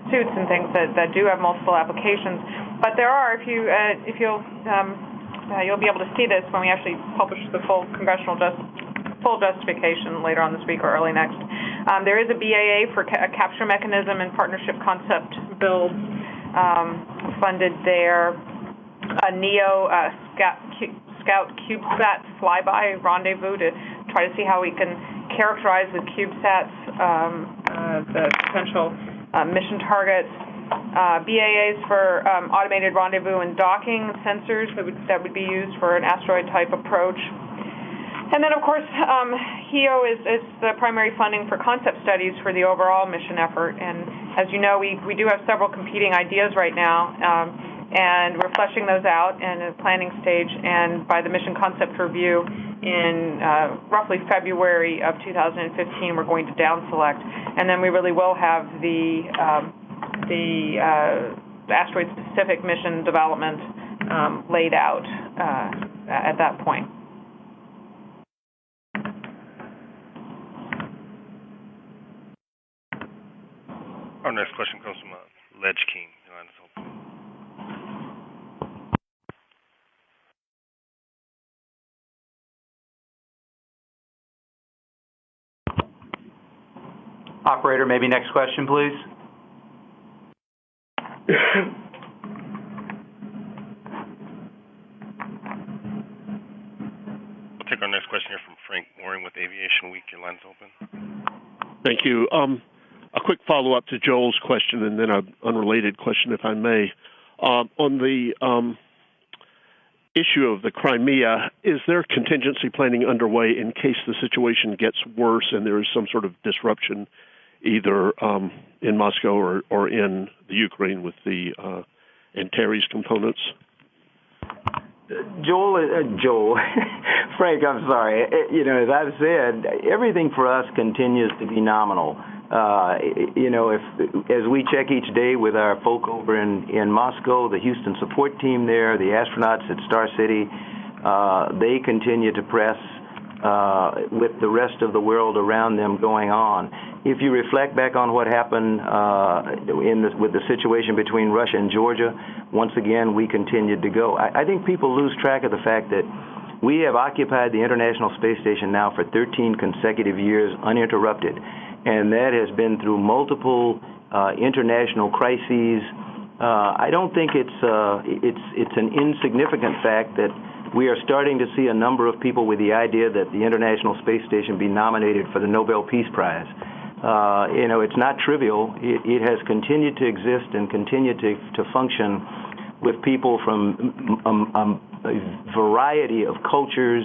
suits and things that do have multiple applications. But there are, you'll be able to see this when we actually publish the full congressional full justification later on this week or early next. There is a BAA for a capture mechanism and partnership concept build funded there. A NEO Scout CubeSat flyby rendezvous to try to see how we can characterize with CubeSats the potential mission targets. BAAs for automated rendezvous and docking sensors that would be used for an asteroid-type approach. And then, of course, HEO is the primary funding for concept studies for the overall mission effort. And as you know, we do have several competing ideas right now, and we're fleshing those out in a planning stage. And by the mission concept review in roughly February of 2015, we're going to down select. And then we really will have the asteroid-specific mission development laid out at that point. Our next question comes from Ledge King. Your line is open. Operator, maybe next question, please. our next question here from Frank Mooring with Aviation Week. Your line's open. Thank you. A quick follow-up to Joel's question and then an unrelated question, if I may. On the issue of the Crimea, is there contingency planning underway in case the situation gets worse and there is some sort of disruption either in Moscow or in the Ukraine with the Antares components? Joel, Frank, I'm sorry. As I've said, everything for us continues to be nominal. As we check each day with our folk over in Moscow, the Houston support team there, the astronauts at Star City, they continue to press with the rest of the world around them going on. If you reflect back on what happened with the situation between Russia and Georgia, once again, we continued to go. I think people lose track of the fact that we have occupied the International Space Station now for 13 consecutive years uninterrupted, and that has been through multiple international crises. I don't think it's an insignificant fact that we are starting to see a number of people with the idea that the International Space Station be nominated for the Nobel Peace Prize. It's not trivial. It has continued to exist and continue to function with people from a variety of cultures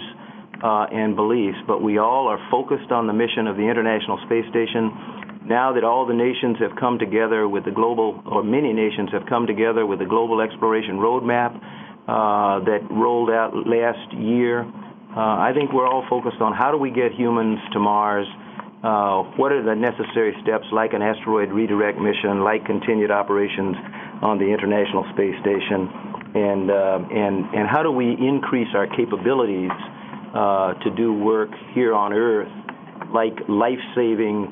and beliefs, but we all are focused on the mission of the International Space Station. Now that all the nations have come together with the global, or many nations have come together with the global exploration roadmap that rolled out last year, I think we're all focused on how do we get humans to Mars. What are the necessary steps, like an asteroid redirect mission, like continued operations on the International Space Station, and how do we increase our capabilities to do work here on Earth, like life-saving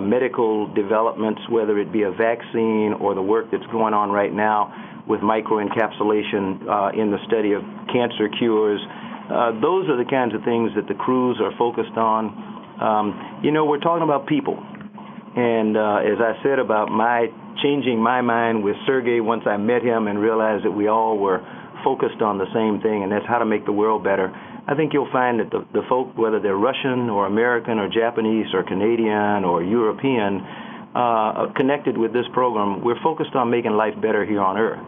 medical developments, whether it be a vaccine or the work that's going on right now with microencapsulation in the study of cancer cures. Those are the kinds of things that the crews are focused on. We're talking about people. And as I said about changing my mind with Sergei once I met him and realized that we all were focused on the same thing, and that's how to make the world better, I think you'll find that the folk, whether they're Russian or American or Japanese or Canadian or European, connected with this program, we're focused on making life better here on Earth.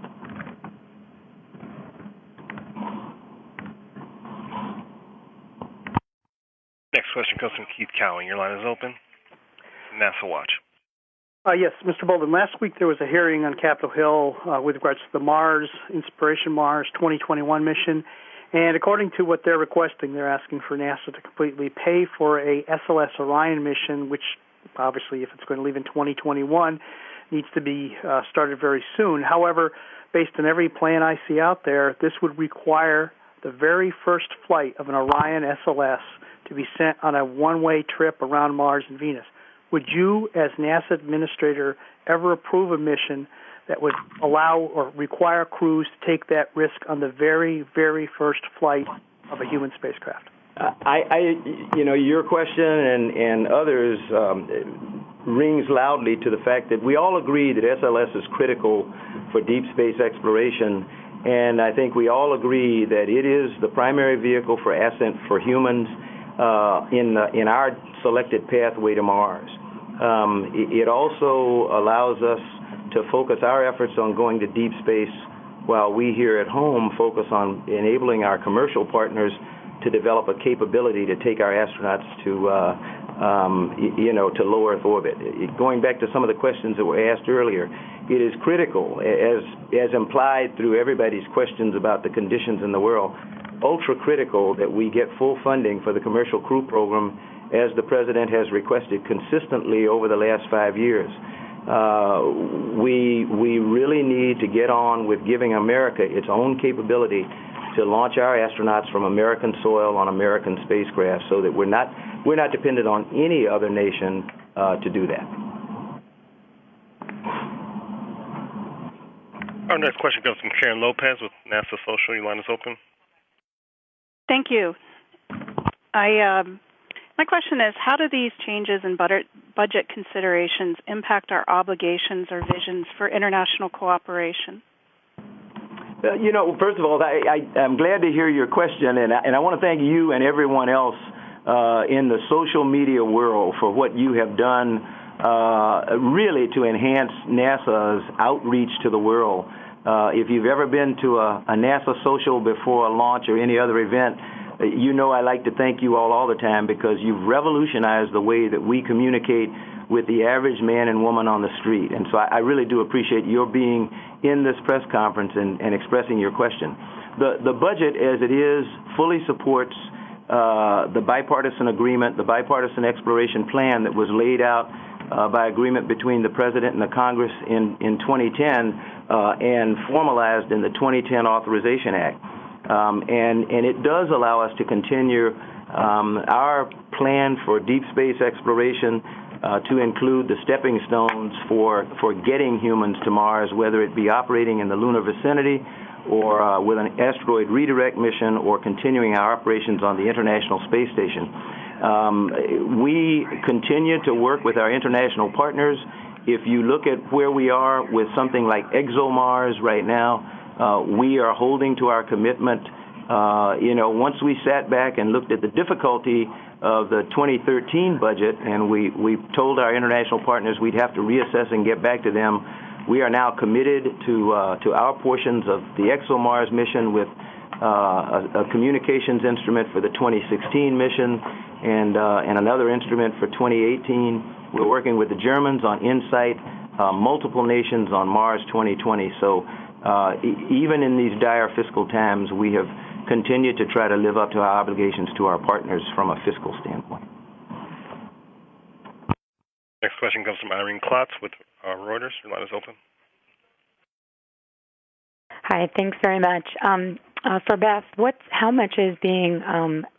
Next question comes from Keith Cowing. Your line is open. NASA Watch. Yes, Mr. Bolden, last week there was a hearing on Capitol Hill with regards to the Mars, Inspiration Mars 2021 mission, and according to what they're requesting, they're asking for NASA to completely pay for a SLS Orion mission, which obviously, if it's going to leave in 2021, needs to be started very soon. However, based on every plan I see out there, this would require the very first flight of an Orion SLS to be sent on a one-way trip around Mars and Venus. Would you, as NASA Administrator, ever approve a mission that would allow or require crews to take that risk on the very, very first flight of a human spacecraft? Your question and others rings loudly to the fact that we all agree that SLS is critical for deep space exploration, and I think we all agree that it is the primary vehicle for ascent for humans in our selected pathway to Mars. It also allows us to focus our efforts on going to deep space while we here at home focus on enabling our commercial partners to develop a capability to take our astronauts to low Earth orbit. Going back to some of the questions that were asked earlier, it is critical, as implied through everybody's questions about the conditions in the world, ultra critical that we get full funding for the commercial crew program as the President has requested consistently over the last 5 years. We really need to get on with giving America its own capability to launch our astronauts from American soil on American spacecraft, so that we're not dependent on any other nation to do that. Our next question comes from Karen Lopez with NASA Social. Your line is open. Thank you. My question is, how do these changes in budget considerations impact our obligations or visions for international cooperation? First of all, I'm glad to hear your question, and I want to thank you and everyone else in the social media world for what you have done really to enhance NASA's outreach to the world. If you've ever been to a NASA social before a launch or any other event, I like to thank you all the time because you've revolutionized the way that we communicate with the average man and woman on the street. And so I really do appreciate your being in this press conference and expressing your question. The budget, as it is, fully supports the bipartisan agreement, the bipartisan exploration plan that was laid out by agreement between the President and the Congress in 2010 and formalized in the 2010 Authorization Act. And it does allow us to continue our plan for deep space exploration to include the stepping stones for getting humans to Mars, whether it be operating in the lunar vicinity or with an asteroid redirect mission or continuing our operations on the International Space Station. We continue to work with our international partners. If you look at where we are with something like ExoMars right now, we are holding to our commitment. Once we sat back and looked at the difficulty of the 2013 budget, and we told our international partners we'd have to reassess and get back to them, we are now committed to our portions of the ExoMars mission with a communications instrument for the 2016 mission and another instrument for 2018. We're working with the Germans on InSight, multiple nations on Mars 2020. So even in these dire fiscal times, we have continued to try to live up to our obligations to our partners from a fiscal standpoint. Next question comes from Irene Klotz with Reuters. Your line is open. Hi, thanks very much. For Beth, how much is being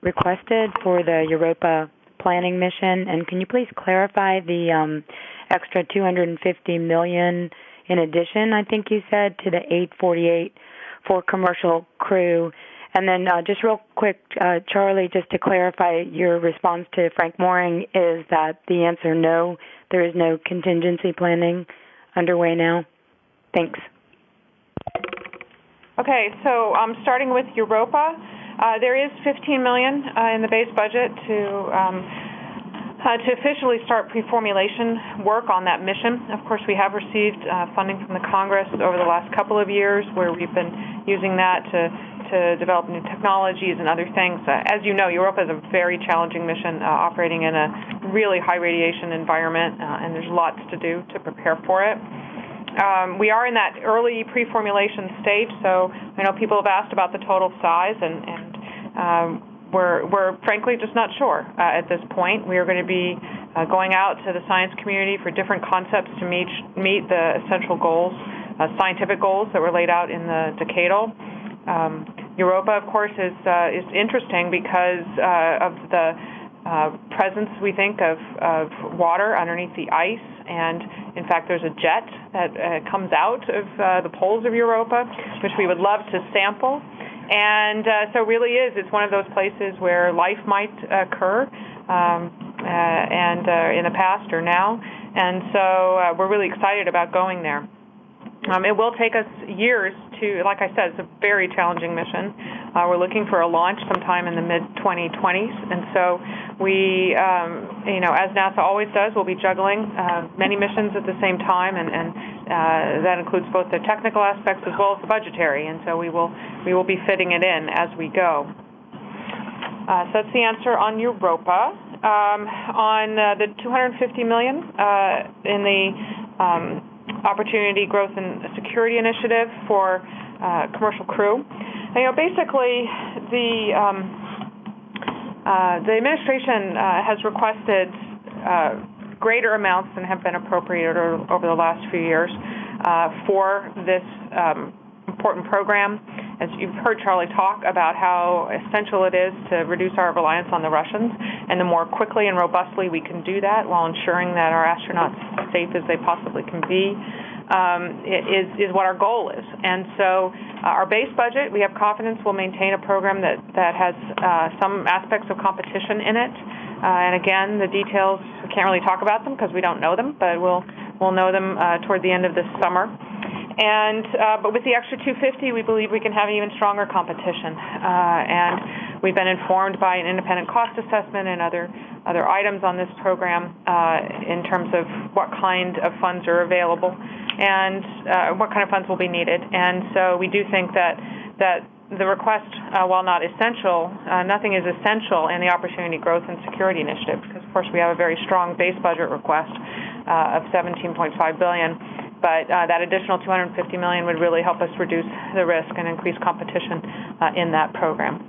requested for the Europa planning mission? And can you please clarify the extra $250 million in addition, I think you said, to the $848 for commercial crew? And then just real quick, Charlie, just to clarify, your response to Frank Mooring is that the answer no, there is no contingency planning underway now? Thanks. Okay, so starting with Europa, there is $15 million in the base budget to officially start pre-formulation work on that mission. Of course, we have received funding from the Congress over the last couple of years where we've been using that to develop new technologies and other things. As you know, Europa is a very challenging mission operating in a really high radiation environment, and there's lots to do to prepare for it. We are in that early pre-formulation stage, so I know people have asked about the total size, and we're frankly just not sure at this point. We are going to be going out to the science community for different concepts to meet the essential goals, scientific goals that were laid out in the decadal. Europa, of course, is interesting because of the presence, we think, of water underneath the ice. And, in fact, there's a jet that comes out of the poles of Europa, which we would love to sample. And so really it's one of those places where life might occur and in the past or now. And so we're really excited about going there. It will take us years to, like I said, it's a very challenging mission. We're looking for a launch sometime in the mid-2020s. And so we, as NASA always does, we'll be juggling many missions at the same time, and that includes both the technical aspects as well as the budgetary. And so we will be fitting it in as we go. So that's the answer on Europa. On the $250 million in the Opportunity Growth and Security Initiative for commercial crew. Basically, the administration has requested greater amounts than have been appropriated over the last few years for this important program. As you've heard Charlie talk about how essential it is to reduce our reliance on the Russians, and the more quickly and robustly we can do that while ensuring that our astronauts are safe as they possibly can be, is what our goal is. And so our base budget, we have confidence will maintain a program that has some aspects of competition in it. And again, the details, we can't really talk about them because we don't know them, but we'll know them toward the end of this summer. But with the extra $250, we believe we can have even stronger competition. And we've been informed by an independent cost assessment and other items on this program in terms of what kind of funds are available and what kind of funds will be needed. And so we do think that the request, while not essential, nothing is essential in the Opportunity Growth and Security Initiative, because, of course, we have a very strong base budget request of $17.5 billion. But that additional $250 million would really help us reduce the risk and increase competition in that program.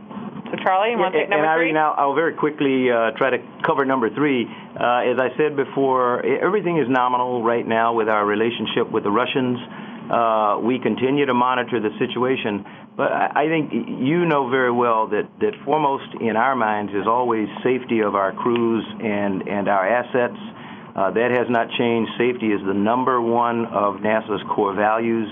So, Charlie, you want to take number 3? Now, I'll very quickly try to cover number 3. As I said before, everything is nominal right now with our relationship with the Russians. We continue to monitor the situation, but I think you know very well that foremost in our minds is always safety of our crews and our assets. That has not changed. Safety is the number one of NASA's core values.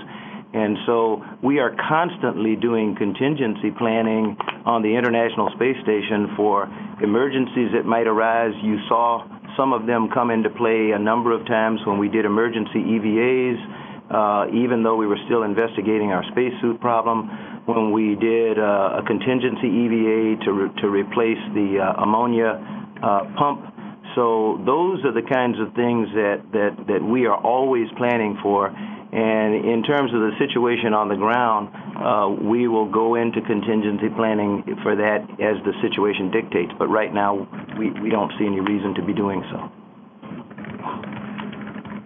And so we are constantly doing contingency planning on the International Space Station for emergencies that might arise. You saw some of them come into play a number of times when we did emergency EVAs, even though we were still investigating our spacesuit problem, when we did a contingency EVA to replace the ammonia pump. So those are the kinds of things that we are always planning for. And in terms of the situation on the ground, we will go into contingency planning for that as the situation dictates. But right now, we don't see any reason to be doing so.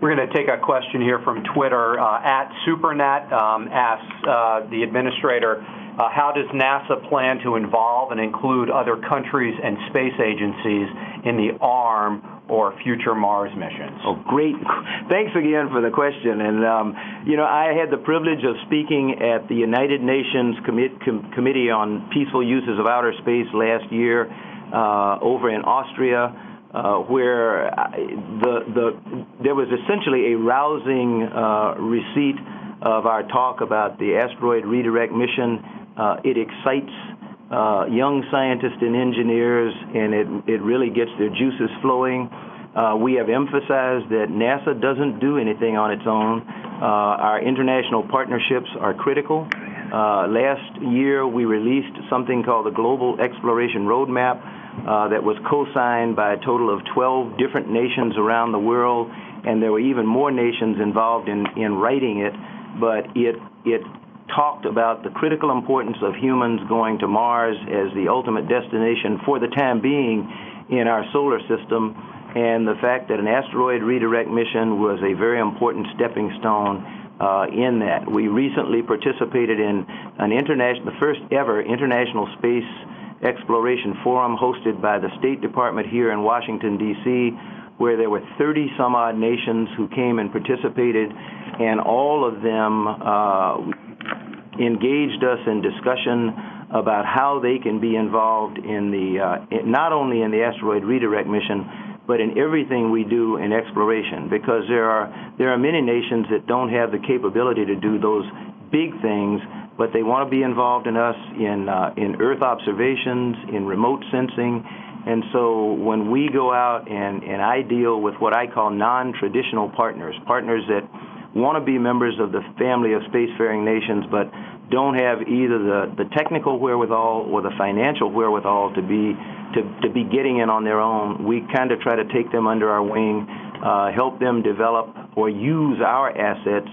We're going to take a question here from Twitter. At SuperNet asks the administrator, how does NASA plan to involve and include other countries and space agencies in the ARM or future Mars missions? Oh, great. Thanks again for the question. And, I had the privilege of speaking at the United Nations Committee on Peaceful Uses of Outer Space last year over in Austria, where there was essentially a rousing receipt of our talk about the asteroid redirect mission. It excites young scientists and engineers, and it really gets their juices flowing. We have emphasized that NASA doesn't do anything on its own. Our international partnerships are critical. Last year, we released something called the Global Exploration Roadmap that was co-signed by a total of 12 different nations around the world, and there were even more nations involved in writing it. But it talked about the critical importance of humans going to Mars as the ultimate destination for the time being in our solar system, and the fact that an asteroid redirect mission was a very important stepping stone in that. We recently participated in the first ever International Space Exploration Forum hosted by the State Department here in Washington, D.C., where there were 30-some-odd nations who came and participated, and all of them engaged us in discussion about how they can be involved in not only in the asteroid redirect mission, but in everything we do in exploration, because there are many nations that don't have the capability to do those big things, but they want to be involved in us in Earth observations, in remote sensing. And so when we go out and I deal with what I call non-traditional partners that want to be members of the family of spacefaring nations, but don't have either the technical wherewithal or the financial wherewithal to be getting in on their own, we kind of try to take them under our wing, help them develop or use our assets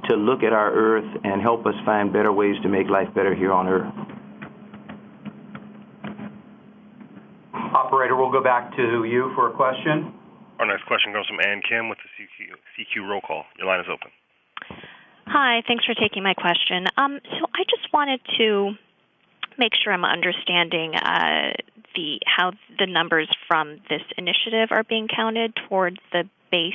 to look at our Earth and help us find better ways to make life better here on Earth. Operator, we'll go back to you for a question. Our next question comes from Ann Kim with the CQ Roll Call. Your line is open. Hi, thanks for taking my question. So I just wanted to make sure I'm understanding how the numbers from this initiative are being counted towards the base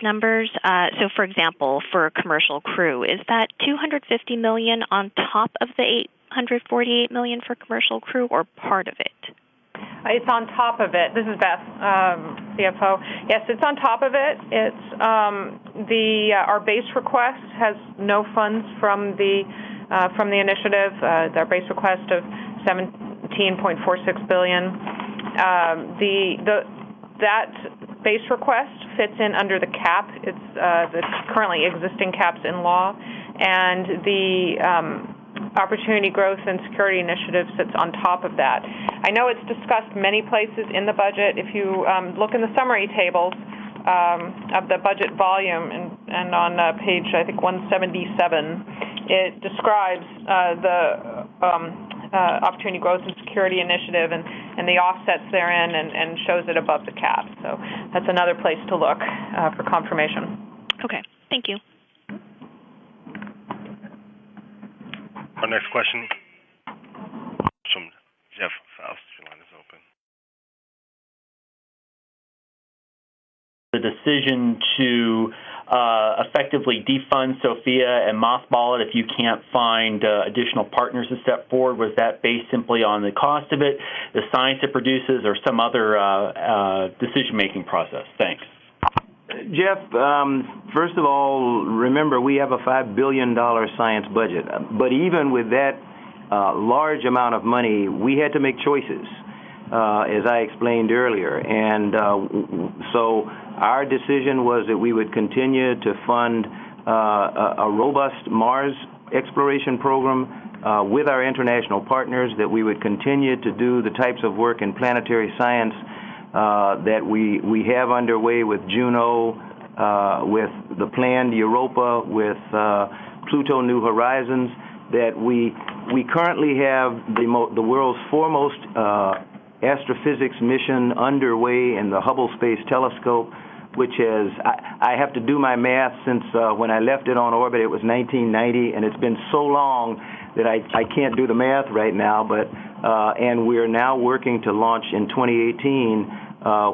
numbers. So, for example, for a commercial crew, is that $250 million on top of the $848 million for commercial crew, or part of it? It's on top of it. This is Beth, CFO. Yes, it's on top of it. It's our base request has no funds from the initiative. Our base request of $17.46 billion. That space request fits in under the cap. It's the currently existing caps in law, and the Opportunity Growth and Security Initiative sits on top of that. I know it's discussed many places in the budget. If you look in the summary tables of the budget volume and on page, I think, 177, it describes the Opportunity Growth and Security Initiative and the offsets therein and shows it above the cap. So that's another place to look for confirmation. Okay, thank you. Our next question is from Jeff Faust. Your line is open. The decision to effectively defund SOFIA and mothball it if you can't find additional partners to step forward, was that based simply on the cost of it, the science it produces, or some other decision-making process? Thanks. Jeff, first of all, remember we have a $5 billion science budget. But even with that large amount of money, we had to make choices, as I explained earlier. And so our decision was that we would continue to fund a robust Mars exploration program with our international partners, that we would continue to do the types of work in planetary science that we have underway with Juno, with the planned Europa, with Pluto New Horizons, that we currently have the world's foremost astrophysics mission underway in the Hubble Space Telescope, which is, I have to do my math since when I left it on orbit, it was 1990, and it's been so long that I can't do the math right now, but and we're now working to launch in 2018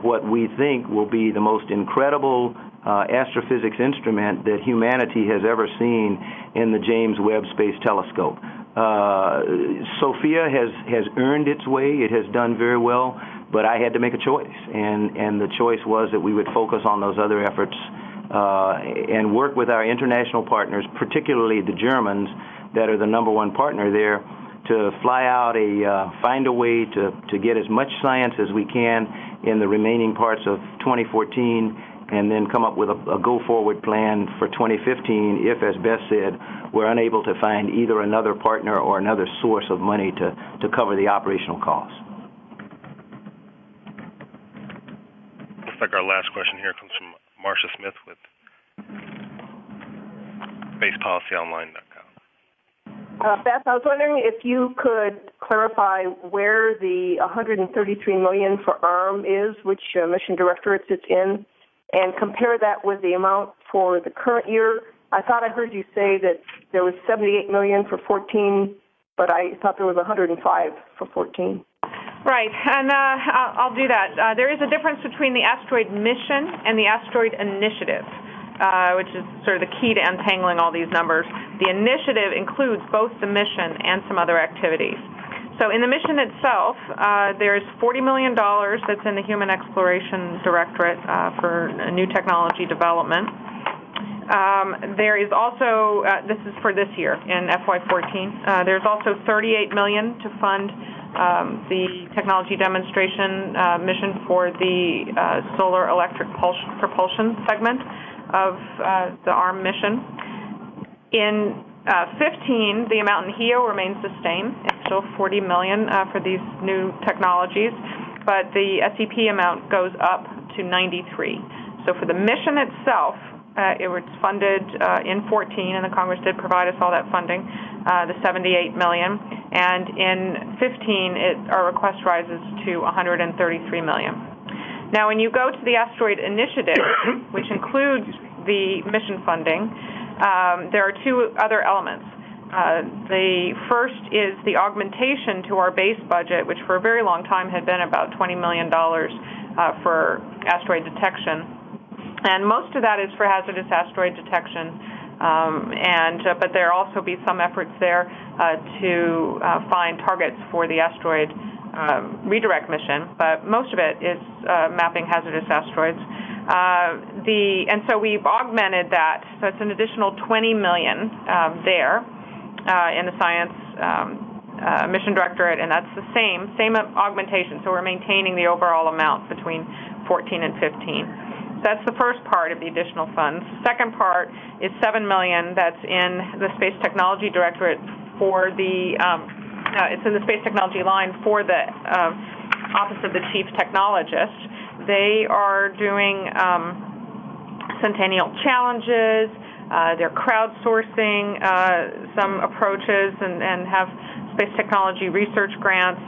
what we think will be the most incredible astrophysics instrument that humanity has ever seen in the James Webb Space Telescope. SOFIA has earned its way. It has done very well, but I had to make a choice, and the choice was that we would focus on those other efforts and work with our international partners, particularly the Germans, that are the number one partner there, to fly out find a way to get as much science as we can in the remaining parts of 2014, and then come up with a go-forward plan for 2015 if, as Beth said, we're unable to find either another partner or another source of money to cover the operational costs. Looks like our last question here comes from Marcia Smith with SpacePolicyOnline.com. Beth, I was wondering if you could clarify where the $133 million for ARM is, which mission directorate it's in, and compare that with the amount for the current year. I thought I heard you say that there was $78 million for 14, but I thought there was $105 for 14. Right, and I'll do that. There is a difference between the asteroid mission and the asteroid initiative, which is sort of the key to untangling all these numbers. The initiative includes both the mission and some other activities. So in the mission itself, there's $40 million that's in the Human Exploration Directorate for new technology development. There is also, this is for this year in FY14, there's also $38 million to fund the technology demonstration mission for the solar electric propulsion segment of the ARM mission. In 15, the amount in HEO remains the same. It's still $40 million for these new technologies, but the SEP amount goes up to 93. So for the mission itself, it was funded in 14, and the Congress did provide us all that funding, the $78 million. And in 15, our request rises to $133 million. Now, when you go to the asteroid initiative, which includes the mission funding, there are two other elements. The first is the augmentation to our base budget, which for a very long time had been about $20 million for asteroid detection. And most of that is for hazardous asteroid detection. But there also be some efforts there to find targets for the asteroid redirect mission. But most of it is mapping hazardous asteroids. And so we've augmented that. So it's an additional $20 million there in the Science Mission Directorate, and that's the same augmentation. So we're maintaining the overall amount between 14 and 15. That's the first part of the additional funds. Second part is $7 million that's in the Space Technology Directorate for the, it's in the Space Technology line for the Office of the Chief Technologist. They are doing centennial challenges. They're crowdsourcing some approaches and have space technology research grants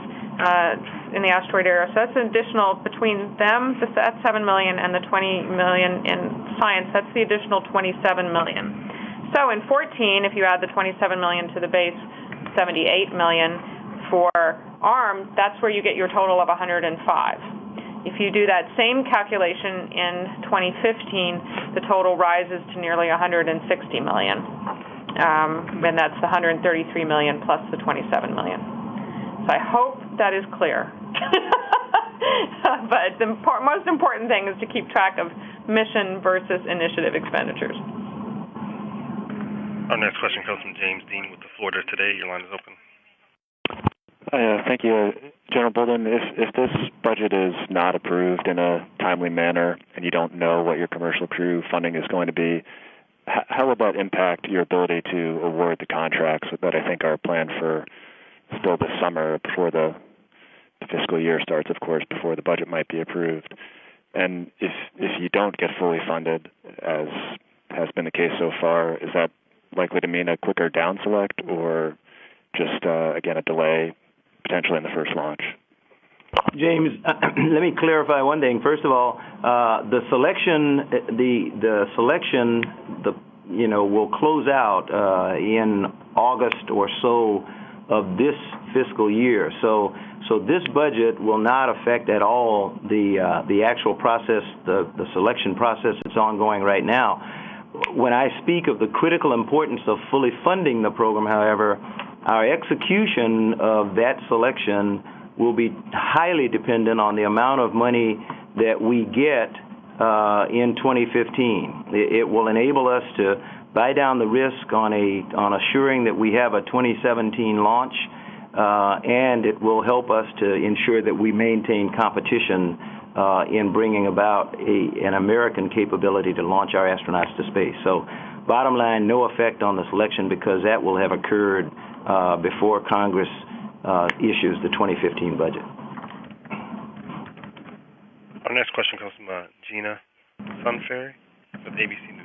in the asteroid era. So that's an additional, between them, that's $7 million, and the $20 million in science, that's the additional $27 million. So in 14, if you add the $27 million to the base, $78 million for ARM, that's where you get your total of 105. If you do that same calculation in 2015, the total rises to nearly 160 million. And that's the 133 million plus the 27 million. So I hope that is clear. But the most important thing is to keep track of mission versus initiative expenditures. Our next question comes from James Dean with the Florida Today. Your line is open. Thank you. General Bolden, if this budget is not approved in a timely manner and you don't know what your commercial crew funding is going to be, how will that impact your ability to award the contracts that I think are planned for still this summer before the fiscal year starts, of course, before the budget might be approved? And if you don't get fully funded, as has been the case so far, is that likely to mean a quicker down select or just, again, a delay potentially in the first launch? James, let me clarify one thing. First of all, the selection will close out in August or so of this fiscal year. So this budget will not affect at all the actual process, the selection process that's ongoing right now. When I speak of the critical importance of fully funding the program, however, our execution of that selection will be highly dependent on the amount of money that we get in 2015. It will enable us to buy down the risk on assuring that we have a 2017 launch, and it will help us to ensure that we maintain competition in bringing about an American capability to launch our astronauts to space. So bottom line, no effect on the selection because that will have occurred before Congress issues the 2015 budget. Our next question comes from Gina Sunferry with ABC News.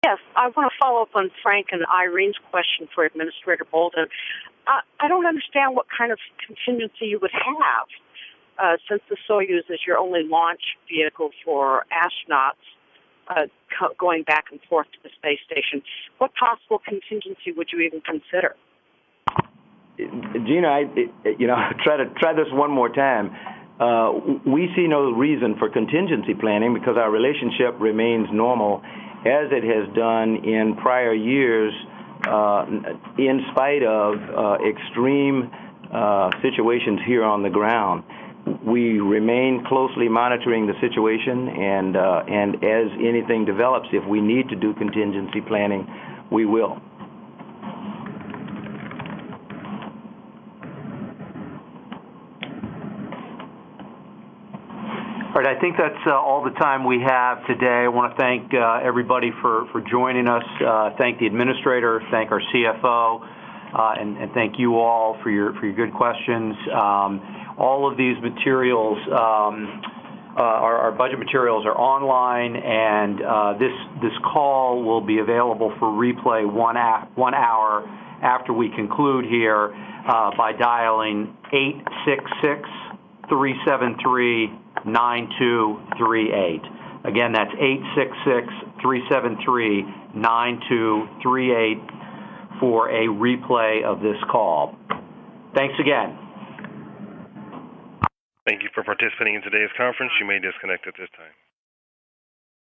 Yes, I want to follow up on Frank and Irene's question for Administrator Bolden. I don't understand what kind of contingency you would have since the Soyuz is your only launch vehicle for astronauts going back and forth to the space station. What possible contingency would you even consider? Gina, try this one more time. We see no reason for contingency planning because our relationship remains normal as it has done in prior years in spite of extreme situations here on the ground. We remain closely monitoring the situation, and as anything develops, if we need to do contingency planning, we will. All right, I think that's all the time we have today. I want to thank everybody for joining us, thank the Administrator, thank our CFO, and thank you all for your good questions. All of these materials, our budget materials are online, and this call will be available for replay 1 hour after we conclude here by dialing 866-373-9238. Again, that's 866-373-9238 for a replay of this call. Thanks again. Thank you for participating in today's conference. You may disconnect at this time.